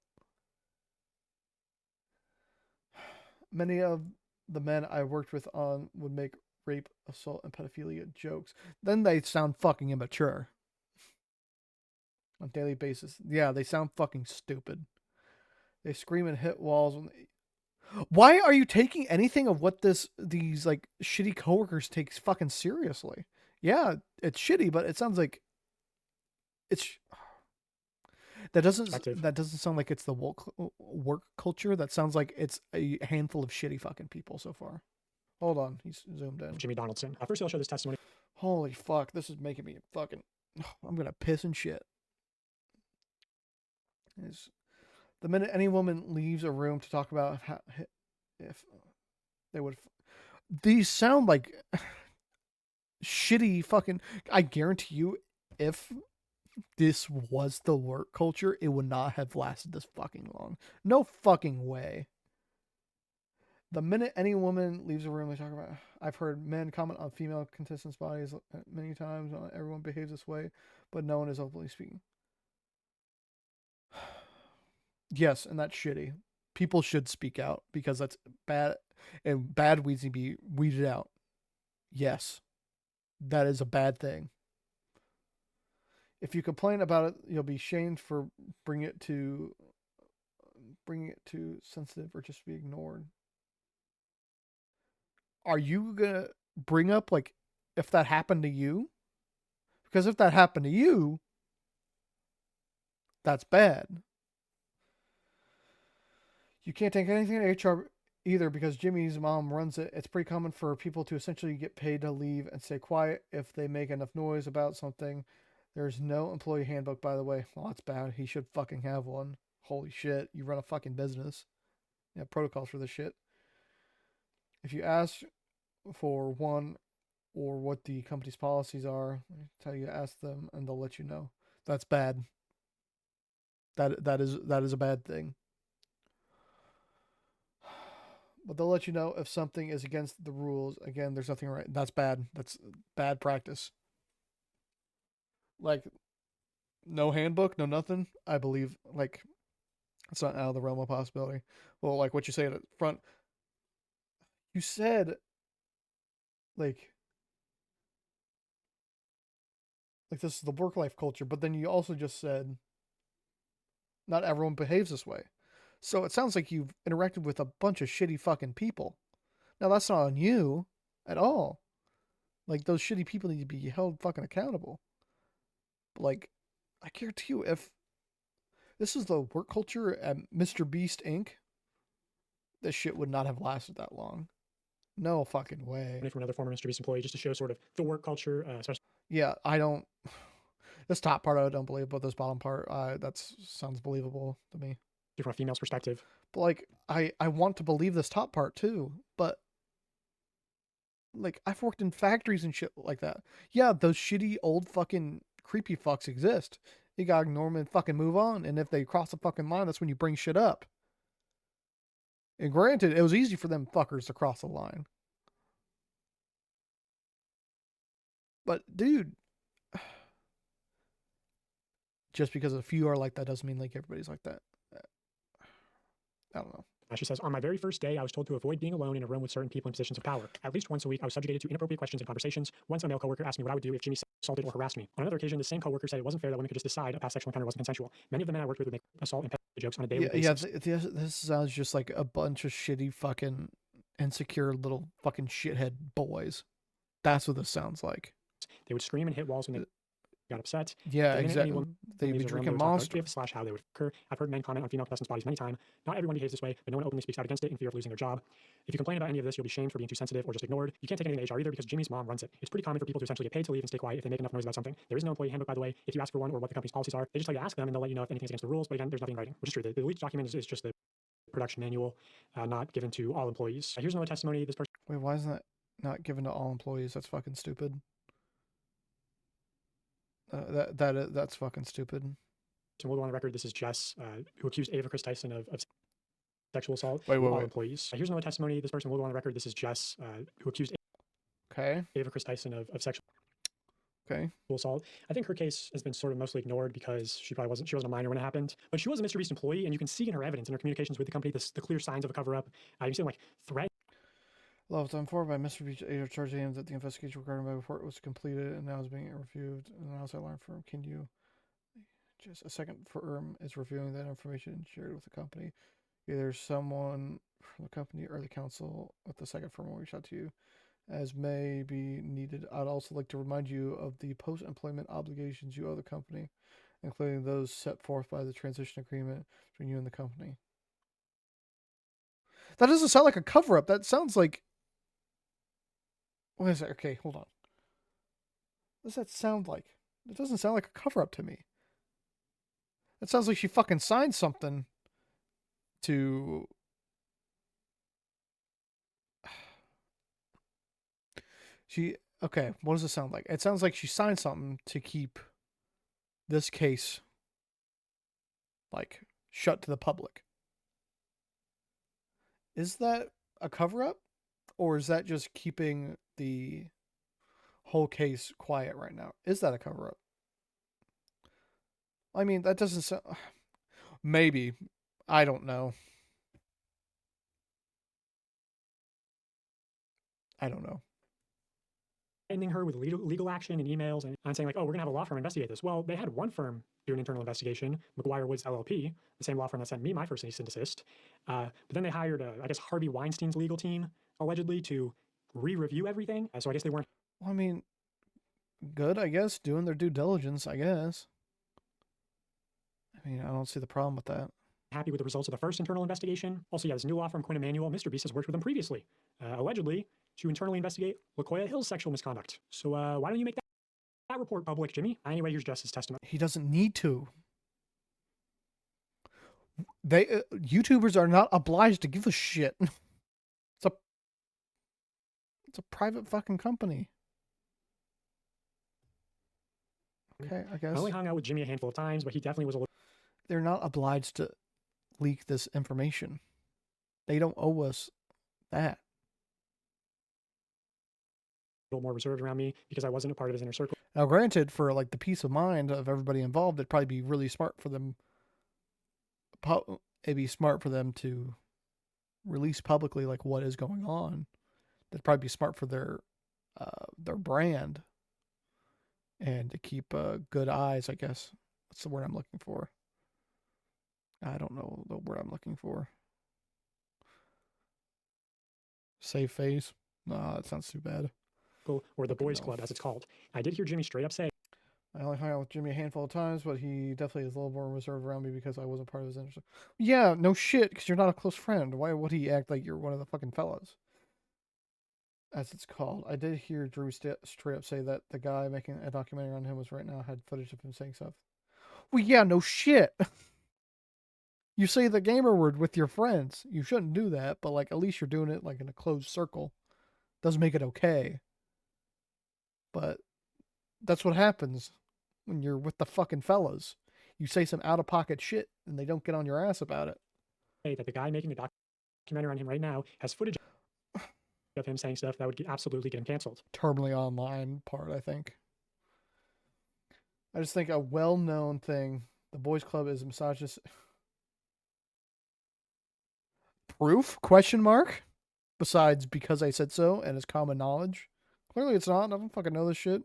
Many of the men I worked with on would make rape, assault, and pedophilia jokes. Then they sound fucking immature. On a daily basis. Yeah, they sound fucking stupid. They scream and hit walls when they... Why are you taking anything of what these like shitty coworkers take fucking seriously? Yeah, it's shitty, but it sounds like it's that doesn't sound like it's the work culture. That sounds like it's a handful of shitty fucking people so far. Hold on, he's zoomed in. Jimmy Donaldson. First, I'll show this testimony. Holy fuck, this is making me fucking... I'm gonna piss and shit. The minute any woman leaves a room to talk about if they would... These sound like shitty fucking... I guarantee you, if this was the work culture, it would not have lasted this fucking long. No fucking way. The minute any woman leaves a room, they talk about... I've heard men comment on female contestants' bodies many times. Everyone behaves this way, but no one is openly speaking. Yes, and that's shitty. People should speak out because that's bad, and bad weeds need to be weeded out. Yes, that is a bad thing. If you complain about it, you'll be shamed for bringing it too sensitive or just be ignored. Are you gonna bring up like if that happened to you? Because if that happened to you, that's bad. You can't take anything to HR either because Jimmy's mom runs it. It's pretty common for people to essentially get paid to leave and stay quiet if they make enough noise about something. There's no employee handbook, by the way. Well, that's bad. He should fucking have one. Holy shit. You run a fucking business. You have protocols for this shit. If you ask for one or what the company's policies are, I tell you to ask them and they'll let you know. That's bad. That is a bad thing. but they'll let you know if something is against the rules. Again, there's nothing right. That's bad. That's bad practice. Like, no handbook, no nothing. I believe, like, it's not out of the realm of possibility. Well, like what you say at the front, you said, like this is the work-life culture, but then you also just said not everyone behaves this way. So it sounds like you've interacted with a bunch of shitty fucking people. Now, that's not on you at all. Like, those shitty people need to be held fucking accountable. But, like, I guarantee you, if this is the work culture at Mr. Beast Inc., this shit would not have lasted that long. No fucking way. From another former Mr. Beast employee, just to show sort of the work culture, especially Yeah, I don't. This top part I don't believe, but this bottom part, that sounds believable to me. from a female's perspective. But like, I want to believe this top part too, but like, I've worked in factories and shit like that. Yeah, those shitty old fucking creepy fucks exist. You gotta ignore them and fucking move on. And if they cross the fucking line, that's when you bring shit up. And granted, it was easy for them fuckers to cross the line. But dude, just because a few are like that doesn't mean like everybody's like that. I don't know. She says, on my very first day, I was told to avoid being alone in a room with certain people in positions of power. At least once a week, I was subjugated to inappropriate questions and conversations. Once a male coworker asked me what I would do if Jimmy assaulted or harassed me. On another occasion, the same coworker said it wasn't fair that women could just decide a past sexual encounter wasn't consensual. Many of the men I worked with would make assault and pedophilia jokes on a daily basis. Yeah, this sounds just like a bunch of shitty fucking insecure little fucking shithead boys. That's what this sounds like. They would scream and hit walls when they got upset. Yeah, exactly. They'd be drinking Monster. / how they would occur. I've heard men comment on female contestants' bodies many times. Not everyone behaves this way, but no one openly speaks out against it in fear of losing their job. If you complain about any of this, you'll be shamed for being too sensitive or just ignored. You can't take anything to HR either because Jimmy's mom runs it. It's pretty common for people to essentially get paid to leave and stay quiet if they make enough noise about something. There is no employee handbook, by the way. If you ask for one or what the company's policies are, they just tell you to ask them and they'll let you know if anything's against the rules. But again, there's nothing in writing, which is true. The leaked document is just the production manual, not given to all employees. Here's another testimony. This person. Wait, why isn't that not given to all employees? That's fucking stupid. That's fucking stupid. So we'll go on the record. This is Jess, who accused Ava Chris Tyson of sexual assault. Wait. All employees. Here's another testimony. This person will go on the record. This is Jess, who accused Ava Chris Tyson of sexual assault. I think her case has been sort of mostly ignored because she wasn't a minor when it happened, but she was a Mr. Beast employee, and you can see in her evidence in her communications with the company the clear signs of a cover-up. You see like threat. Love, I'm informed by Mr. Beach agent charging him that the investigation regarding my report was completed and now is being reviewed. And now, as I learned from, can you just a second firm is reviewing that information and shared with the company. Either someone from the company or the council with the second firm will reach out to you as may be needed. I'd also like to remind you of the post-employment obligations you owe the company, including those set forth by the transition agreement between you and the company. That doesn't sound like a cover-up. That sounds like... What is it? Okay, hold on. What does that sound like? It doesn't sound like a cover-up to me. It sounds like she fucking signed something to... Okay, what does it sound like? It sounds like she signed something to keep this case, like, shut to the public. Is that a cover-up? Or is that just keeping the whole case quiet right now? Is that a cover-up? I mean, that doesn't sound... Maybe. I don't know. I don't know. Ending her with legal action and emails and saying like, oh, we're going to have a law firm investigate this. Well, they had one firm do an internal investigation, McGuire Woods LLP, the same law firm that sent me my first cease and desist. But then they hired, I guess, Harvey Weinstein's legal team, allegedly, to re-review everything. So I guess they weren't... Well, I mean, good, I guess, doing their due diligence, I guess. I mean, I don't see the problem with that. Happy with the results of the first internal investigation. Also, yeah, this new law firm, Quinn Emanuel, Mr. Beast has worked with them previously, allegedly, to internally investigate LaKoya Hill's sexual misconduct. So why don't you make that report public, Jimmy? Anyway, here's Jess's testimony. He doesn't need to. YouTubers are not obliged to give a shit. It's a private fucking company. Okay, I guess. I only hung out with Jimmy a handful of times, but he definitely was a little... They're not obliged to leak this information. They don't owe us that? little more reserved around me because I wasn't a part of his inner circle. Now, granted, for like the peace of mind of everybody involved, it'd probably be really smart for them. It'd be smart for them to release publicly like what is going on. That'd probably be smart for their brand and to keep good eyes. I guess that's the word I'm looking for. I don't know the word I'm looking for. Save face? Nah, that sounds too bad. Or the Fucking boys no. club, as it's called. I did hear Jimmy straight up say, I only hung out with Jimmy a handful of times, but he definitely is a little more reserved around me because I wasn't part of his interest. Yeah, no shit, because you're not a close friend. Why would he act like you're one of the fucking fellas? As it's called. I did hear Drew straight up say that the guy making a documentary on him was right now had footage of him saying stuff. Well, yeah, no shit. You say the gamer word with your friends. You shouldn't do that, but like at least you're doing it like in a closed circle. Doesn't make it okay. But that's what happens when you're with the fucking fellas. You say some out of pocket shit and they don't get on your ass about it. that the guy making the documentary on him right now has footage of him saying stuff that would absolutely get him canceled. Terminally online part, I think. I just think a well-known thing, the boys club is misogynist. Proof? Question mark? Besides, because I said so and it's common knowledge. Clearly it's not. I don't fucking know this shit.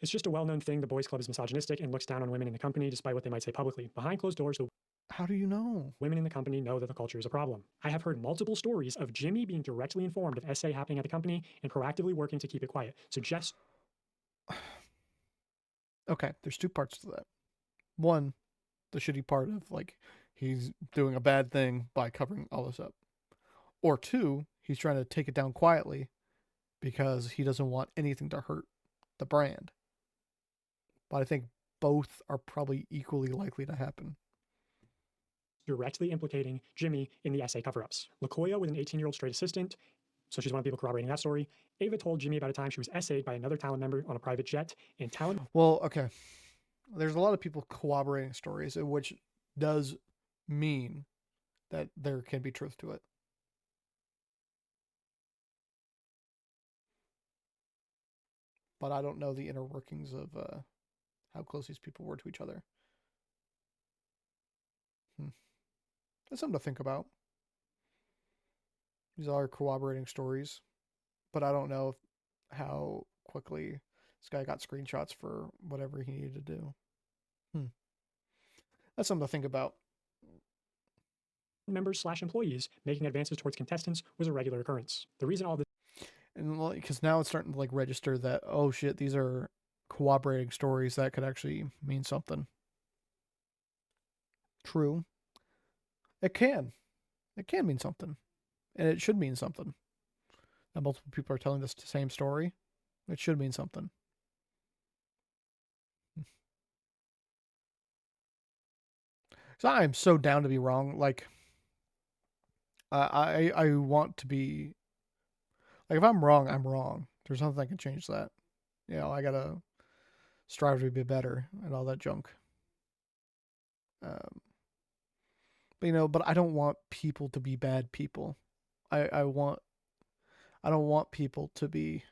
It's just a well-known thing. The boys club is misogynistic and looks down on women in the company, despite what they might say publicly. Behind closed doors, the How do you know? women in the company know that the culture is a problem. I have heard multiple stories of Jimmy being directly informed of SA happening at the company and proactively working to keep it quiet. So Jess. Okay, there's two parts to that. One, the shitty part of like he's doing a bad thing by covering all this up. Or two, he's trying to take it down quietly because he doesn't want anything to hurt the brand. But I think both are probably equally likely to happen. Directly implicating Jimmy in the SA cover-ups. LaKoya with an 18-year-old straight assistant, so she's one of the people corroborating that story. Ava told Jimmy about a time she was SA'd by another talent member on a private jet, and talent... Well, okay. There's a lot of people corroborating stories, which does mean that there can be truth to it. But I don't know the inner workings of how close these people were to each other. That's something to think about. These are corroborating stories, but I don't know how quickly this guy got screenshots for whatever he needed to do. That's something to think about. members/employees making advances towards contestants was a regular occurrence. The reason all this And because now it's starting to like register that, oh shit, these are corroborating stories that could actually mean something. True. It can. It can mean something. And it should mean something. Now multiple people are telling this same story. It should mean something. So I'm so down to be wrong. Like, I want to be... Like, if I'm wrong, I'm wrong. There's nothing that can change that. You know, I gotta strive to be better and all that junk. But, you know, but I don't want people to be bad people. I don't want people to be...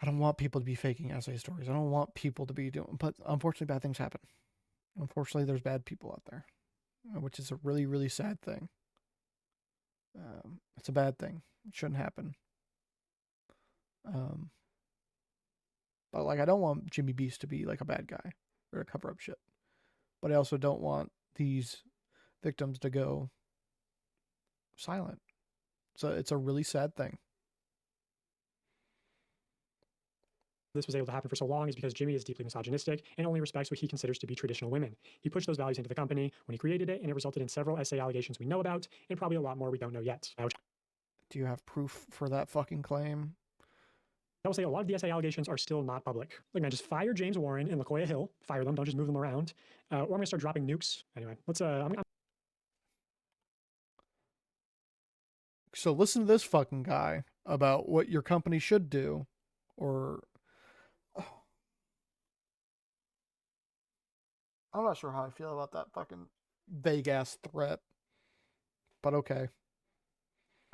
I don't want people to be faking essay stories. I don't want people to be doing... But unfortunately, bad things happen. Unfortunately, there's bad people out there. Which is a really, really sad thing. It's a bad thing. It shouldn't happen. But like, I don't want Jimmy Beast to be like a bad guy or to cover up shit. But I also don't want these victims to go silent. So it's a really sad thing. was able to happen for so long is because Jimmy is deeply misogynistic and only respects what he considers to be traditional women. He pushed those values into the company when he created it, and it resulted in several SA allegations we know about, and probably a lot more we don't know yet. Do you have proof for that fucking claim? I will say a lot of the SA allegations are still not public. Like, man, just fire James Warren and LaKoya Hill. Fire them. Don't just move them around. Or I'm going to start dropping nukes. Anyway, let's... So listen to this fucking guy about what your company should do, or... I'm not sure how I feel about that fucking vague ass threat. But okay.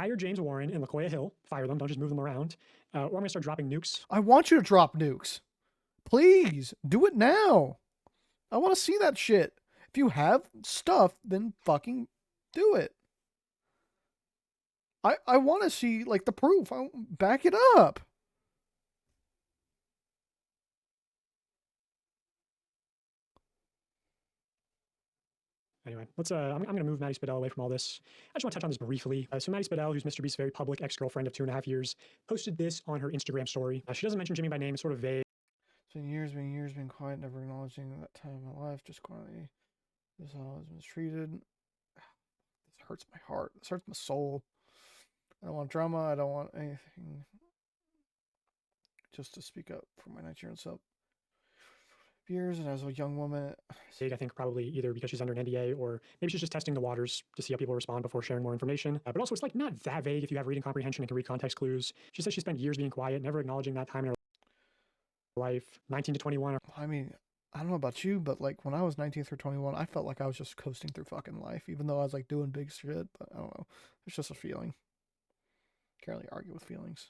Hire James Warren and LaQuia Hill. Fire them. Don't just move them around. Or I'm going to start dropping nukes. I want you to drop nukes. Please, do it now. I want to see that shit. If you have stuff, then fucking do it. I want to see, like, the proof. Back it up. Anyway, I'm going to move Maddie Spadell away from all this. I just want to touch on this briefly. So Maddie Spadell, who's Mr. Beast's very public ex-girlfriend of 2.5 years, posted this on her Instagram story. She doesn't mention Jimmy by name. It's sort of vague. It's been years, being quiet, never acknowledging that time in my life, just quietly. This is how I was mistreated. This hurts my heart. This hurts my soul. I don't want drama. I don't want anything. Just to speak up for my Nigerian self. Years, and as a young woman, I think probably either because she's under an NDA or maybe she's just testing the waters to see how people respond before sharing more information. But also, it's like not that vague if you have reading comprehension and can read context clues. She says she spent years being quiet, never acknowledging that time in her life. 19 to 21. I mean, I don't know about you, but like when I was 19 through 21, I felt like I was just coasting through fucking life, even though I was like doing big shit. But I don't know. It's just a feeling. Can't really argue with feelings.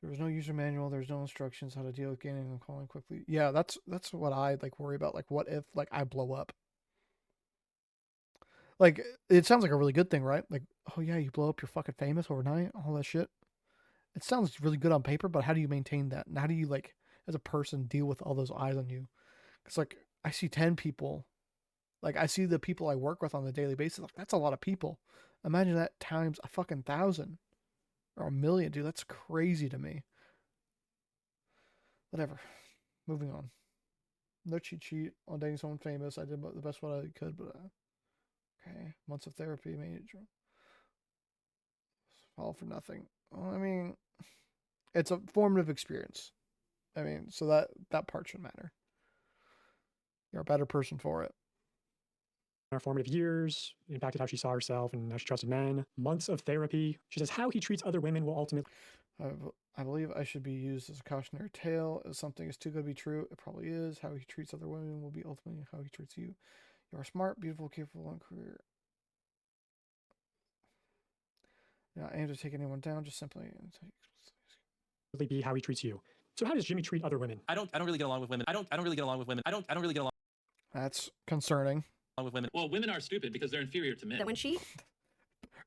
There was no user manual. There's no instructions how to deal with gaining and calling quickly. Yeah, that's what I like worry about. Like, what if like I blow up? Like, it sounds like a really good thing, right? Like, oh yeah, you blow up, you're fucking famous overnight, all that shit. It sounds really good on paper, but how do you maintain that? And how do you like, as a person, deal with all those eyes on you? Because like, I see 10 people. Like, I see the people I work with on a daily basis. Like, that's a lot of people. Imagine that times a fucking 1,000. Or 1,000,000, dude. That's crazy to me. Whatever. Moving on. No cheat sheet on dating someone famous. I did the best what I could, but okay. Months of therapy, major. All for nothing. Well, I mean, it's a formative experience. I mean, so that part should matter. You're a better person for it. Our formative years, impacted how she saw herself and how she trusted men. Months of therapy. She says how he treats other women will ultimately. I believe I should be used as a cautionary tale. If something is too good to be true, it probably is. How he treats other women will be ultimately how he treats you. You are smart, beautiful, capable, and career. Yeah, I aim to take anyone down, just simply be how he treats you. So how does Jimmy treat other women? I don't really get along with women. I don't really get along with women. I don't really get along That's concerning. with women. Well, women are stupid because they're inferior to men. That when she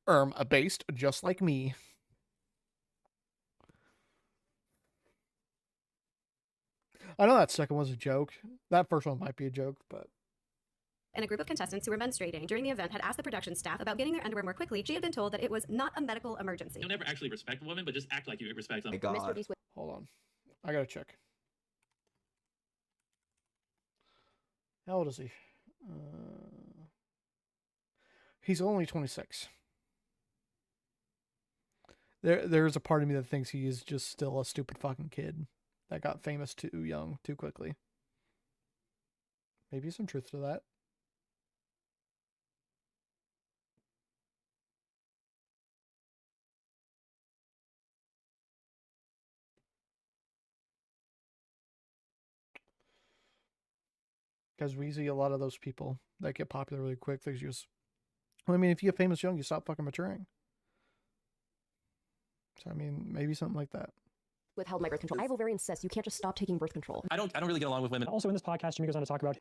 Abased just like me. I know that second was a joke. That first one might be a joke, but and a group of contestants who were menstruating during the event had asked the production staff about getting their underwear more quickly, she had been told that it was not a medical emergency. You'll never actually respect a woman, but just act like you respect them. Mr. Beast would hold on. I gotta check. How old is he? He's only 26. There's a part of me that thinks he is just still a stupid fucking kid that got famous too young, too quickly. Maybe some truth to that. Because we see a lot of those people that get popular really quick. They just, well, I mean, if you get famous young, you stop fucking maturing. So, I mean, maybe something like that. withheld my birth control. I have ovarian cysts. You can't just stop taking birth control. I don't really get along with women. Also in this podcast, Jimmy goes on to talk about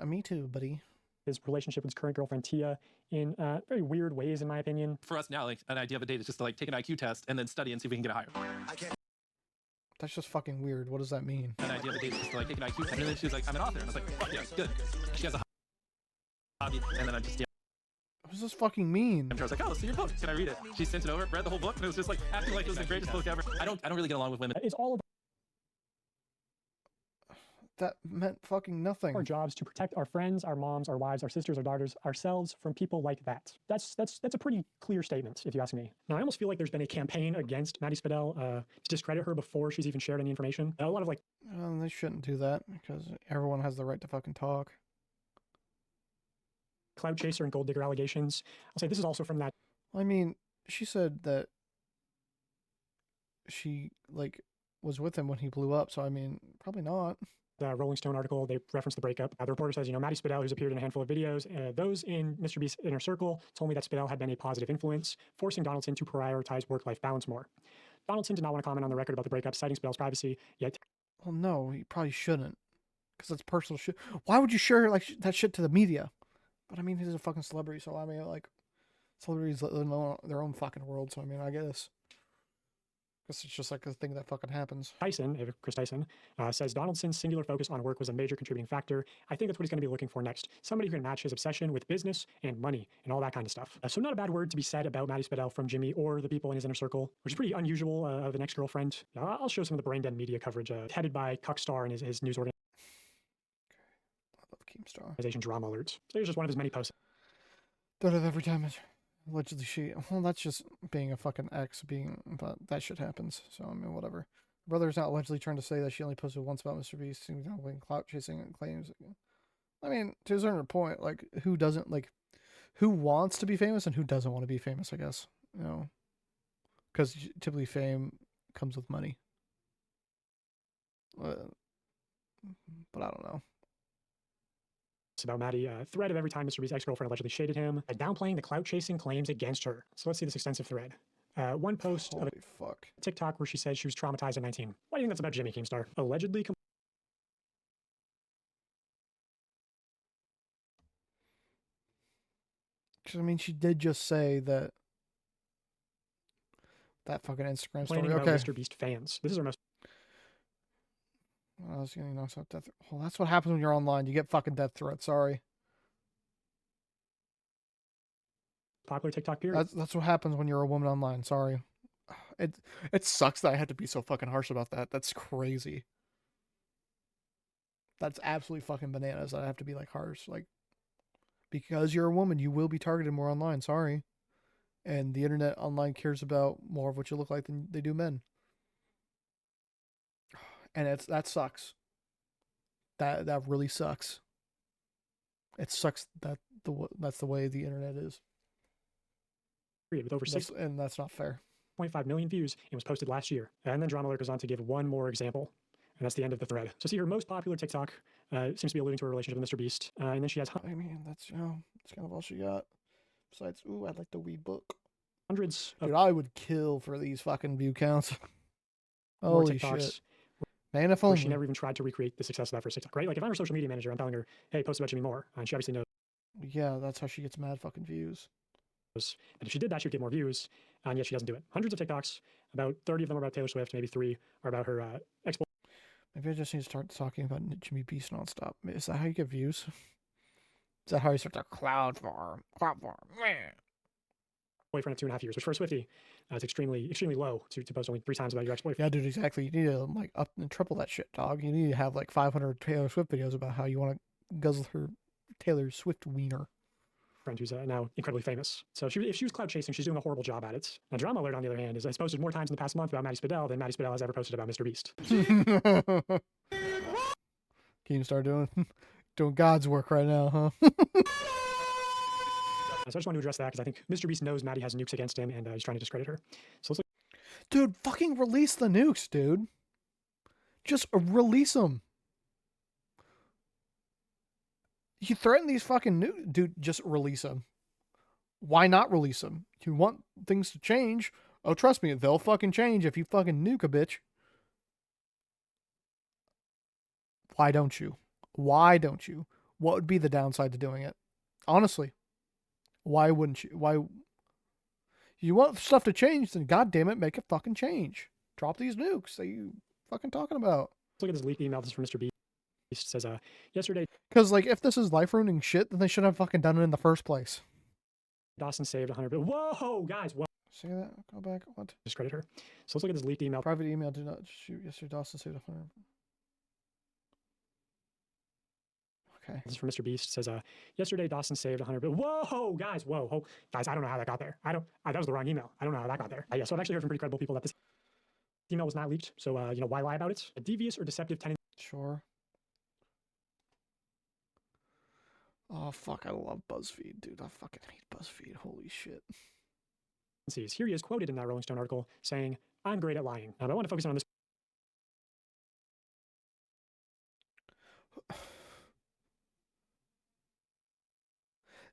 Me too, buddy. his relationship with his current girlfriend, Tia, in very weird ways, in my opinion. For us now, like an idea of a date is just to like take an IQ test and then study and see if we can get a higher. That's just fucking weird. What does that mean? An idea of a date is just to like take an IQ test. And then she was like, I'm an author. And I was like, fuck yeah, good. She has a hobby. And then I just, What does this fucking mean? I was like, oh, see your book. Can I read it? She sent it over, read the whole book, and it was just like acting like it was the greatest book ever. I don't really get along with women. It's all about That meant fucking nothing. our jobs to protect our friends, our moms, our wives, our sisters, our daughters, ourselves from people like that. That's a pretty clear statement, if you ask me. Now, I almost feel like there's been a campaign against Maddie Spadell to discredit her before she's even shared any information. A lot of like, They shouldn't do that because everyone has the right to fucking talk. cloud chaser and gold digger allegations. I'll say this is also from that I mean, she said that she like was with him when he blew up, so I mean, probably not. Rolling Stone article, they referenced the breakup. The reporter says, Maddie Spidell, who's appeared in a handful of videos, those in Mr. Beast's inner circle told me that Spidell had been a positive influence, forcing Donaldson to prioritize work-life balance more. Donaldson did not want to comment on the record about the breakup, citing Spidell's privacy, yet Well, no, you probably shouldn't, because that's personal shit. Why would you share like that shit to the media? But I mean, he's a fucking celebrity, so I mean, like, celebrities live in their own fucking world. So I mean, I guess it's just like a thing that fucking happens. Chris Tyson, says Donaldson's singular focus on work was a major contributing factor. I think that's what he's going to be looking for next. Somebody who can match his obsession with business and money and all that kind of stuff. So not a bad word to be said about Maddie Spidell from Jimmy or the people in his inner circle, which is pretty unusual of an ex-girlfriend. I'll show some of the brain dead media coverage headed by Cuckstar and his news organization. I love Keemstar. Organization Drama Alerts. So here's just one of his many posts. Does it every time it's allegedly she. Well, that's just being a fucking ex. But that shit happens. So I mean, whatever. Her brother's not allegedly trying to say that she only posted once about Mr. Beast, when clout chasing and claims. I mean, to a certain point, like who doesn't like, who wants to be famous and who doesn't want to be famous? I guess because typically fame comes with money. But I don't know. About Maddie, thread of every time Mr. Beast's ex-girlfriend allegedly shaded him, downplaying the clout-chasing claims against her. So let's see this extensive thread. One post Holy of fuck. a TikTok where she says she was traumatized at 19. Why do you think that's about Jimmy Keemstar? Allegedly I mean, she did just say that fucking Instagram story. complaining about Okay. Mr. Beast fans. This is our most I was getting knocked out death. Well, that's what happens when you're online. You get fucking death threats. Sorry. popular TikTok period. That's what happens when you're a woman online. Sorry. It sucks that I had to be so fucking harsh about that. That's crazy. That's absolutely fucking bananas that I have to be like harsh. Like, because you're a woman, you will be targeted more online. Sorry. And the internet online cares about more of what you look like than they do men. And that sucks. That really sucks. It sucks that that's the way the internet is. With over And that's not fair. 6.5 million views and was posted last year. And then Drama Alert goes on to give one more example. And that's the end of the thread. So see her most popular TikTok seems to be alluding to her relationship with Mr. Beast. And then she has I mean, that's that's kind of all she got. Besides, ooh, I'd like to read book. hundreds of Dude, I would kill for these fucking view counts. more Holy TikToks shit. Man, if where only. she never even tried to recreate the success of that first TikTok, right? Like if I'm her social media manager, I'm telling her, hey, post about Jimmy Moore. And she obviously knows Yeah, that's how she gets mad fucking views. that if she did that, she would get more views. And yet she doesn't do it. Hundreds of TikToks, about 30 of them are about Taylor Swift, maybe 3 are about her ex. Maybe I just need to start talking about Jimmy Beast nonstop. Is that how you get views? Is that how you start the cloud farm? Cloud farm. Meh. boyfriend of 2.5 years, which for a Swiftie is extremely extremely low to post only 3 times about your ex-boyfriend. Yeah, dude, exactly. You need to like up and triple that shit, dog. You need to have like 500 Taylor Swift videos about how you want to guzzle her Taylor Swift wiener. Friend who's now incredibly famous. So if she was cloud chasing, she's doing a horrible job at it. Now, Drama Alert, on the other hand, has posted more times in the past month about Maddie Spidell than Maddie Spidell has ever posted about Mr. Beast. Can you start doing God's work right now, huh? So I just wanted to address that because I think Mr. Beast knows Maddie has nukes against him and he's trying to discredit her. So let's look. Dude, fucking release the nukes, dude. Just release them. You threaten these fucking nukes. Dude, just release them. Why not release them? You want things to change? Oh, trust me, they'll fucking change if you fucking nuke a bitch. Why don't you? Why don't you? What would be the downside to doing it? Honestly. Why wouldn't you? Why? You want stuff to change, then goddamn it, make it fucking change. Drop these nukes that you fucking talking about. Let's look at this leaked email. This is from Mr. Beast. It says, yesterday, Because, like, if this is life-ruining shit, then they should have fucking done it in the first place. Dawson saved 100 billion. Whoa, guys, whoa. See that? Go back. What? Discredit her. So let's look at this leaked email. Private email, do not shoot. Yesterday, Dawson saved 100. Okay. This is from Mr. Beast. It says, yesterday, Dawson saved 100 billion. Whoa, guys, whoa. Oh, guys, I don't know how that got there. That was the wrong email. I don't know how that got there. Yeah, so I've actually heard from pretty credible people that this email was not leaked. So, why lie about it? A devious or deceptive tendency. Sure. Oh, fuck. I love BuzzFeed, dude. I fucking hate BuzzFeed. Holy shit. Here he is quoted in that Rolling Stone article saying, I'm great at lying. I want to focus on this.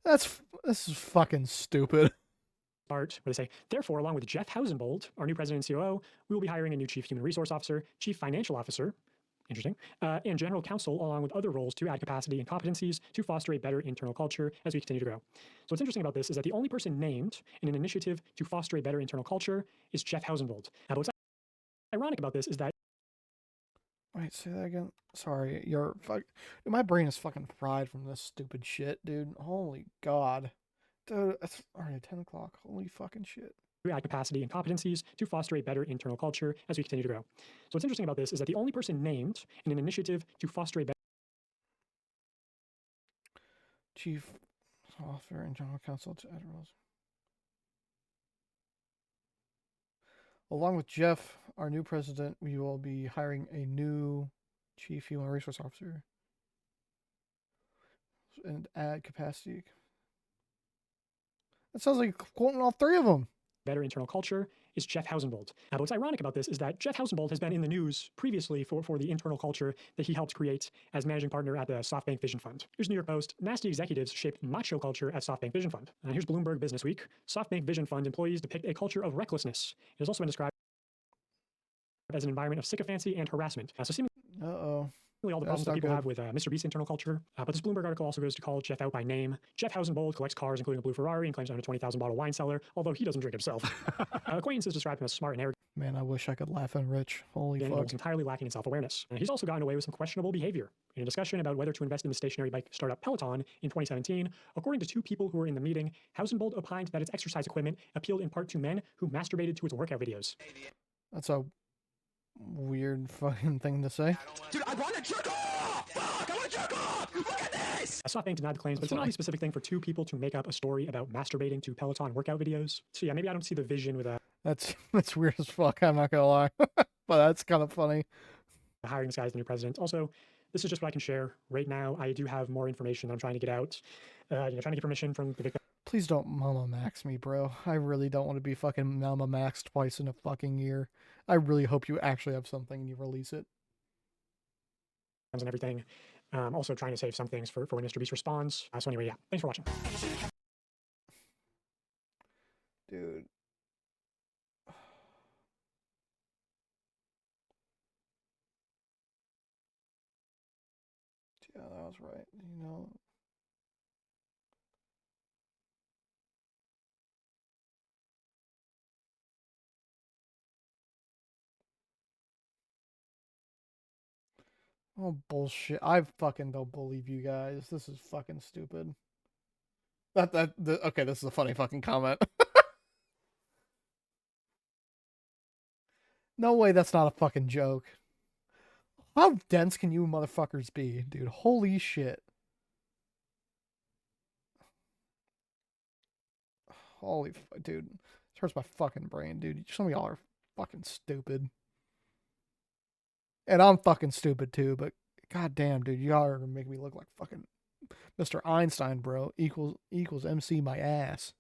This is fucking stupid. Where they say, therefore, along with Jeff Hausenbold, our new president and COO, we will be hiring a new chief human resource officer, chief financial officer, interesting, and general counsel, along with other roles to add capacity and competencies to foster a better internal culture as we continue to grow. So what's interesting about this is that the only person named in an initiative to foster a better internal culture is Jeff Hausenbold. Now, what's ironic about this is that Wait, say that again. Sorry, my brain is fucking fried from this stupid shit, dude. Holy God. Dude, it's already 10 o'clock. Holy fucking shit. to add capacity and competencies to foster a better internal culture as we continue to grow. So what's interesting about this is that the only person named in an initiative to foster a better Chief Officer and General Counsel to Ed Rose. Along with Jeff, our new president, we will be hiring a new Chief Human Resource Officer and add capacity. That sounds like quoting all three of them. better internal culture is Jeff Hausenbold. Now, what's ironic about this is that Jeff Hausenbold has been in the news previously for the internal culture that he helped create as managing partner at the SoftBank Vision Fund. Here's New York Post. Nasty executives shaped macho culture at SoftBank Vision Fund. And here's Bloomberg Business Week. SoftBank Vision Fund employees depict a culture of recklessness. It has also been described as an environment of sycophancy and harassment. So seemingly Uh-oh. all the problems that people have with Mr. Beast's internal culture. But this Bloomberg article also goes to call Jeff out by name. Jeff Hausenbold collects cars, including a blue Ferrari, and claims to own a 20,000 bottle wine cellar, although he doesn't drink himself. Acquaintances describe him as smart and arrogant. Man, I wish I could laugh and rich. Holy And fuck. was entirely lacking in self-awareness. He's also gotten away with some questionable behavior. In a discussion about whether to invest in the stationary bike startup Peloton in 2017, according to two people who were in the meeting, Hausenbold opined that its exercise equipment appealed in part to men who masturbated to its workout videos. That's a weird fucking thing to say. Dude, I want to jerk off! Fuck, I want to jerk off! Look at this! SoftBank denied the claims, but it's an oddly specific thing for two people to make up a story about masturbating to Peloton workout videos. So yeah, maybe I don't see the vision with That's weird as fuck, I'm not gonna lie. But that's kind of funny. hiring this guy as the new president. Also, this is just what I can share right now. I do have more information that I'm trying to get out. Trying to get permission from the victim. Please don't Mama Max me, bro. I really don't want to be fucking Mama Max twice in a fucking year. I really hope you actually have something and you release it. And everything. Also trying to save some things for when Mr. Beast responds. So anyway, yeah, thanks for watching. Dude. Yeah, that was right. You know. Oh, bullshit. I fucking don't believe you guys. This is fucking stupid. Okay, this is a funny fucking comment. No way that's not a fucking joke. How dense can you motherfuckers be, dude? Holy shit. Dude. This hurts my fucking brain, dude. Some of y'all are fucking stupid. And I'm fucking stupid too, but goddamn, dude, y'all are gonna make me look like fucking Mr. Einstein, bro. Equals MC my ass.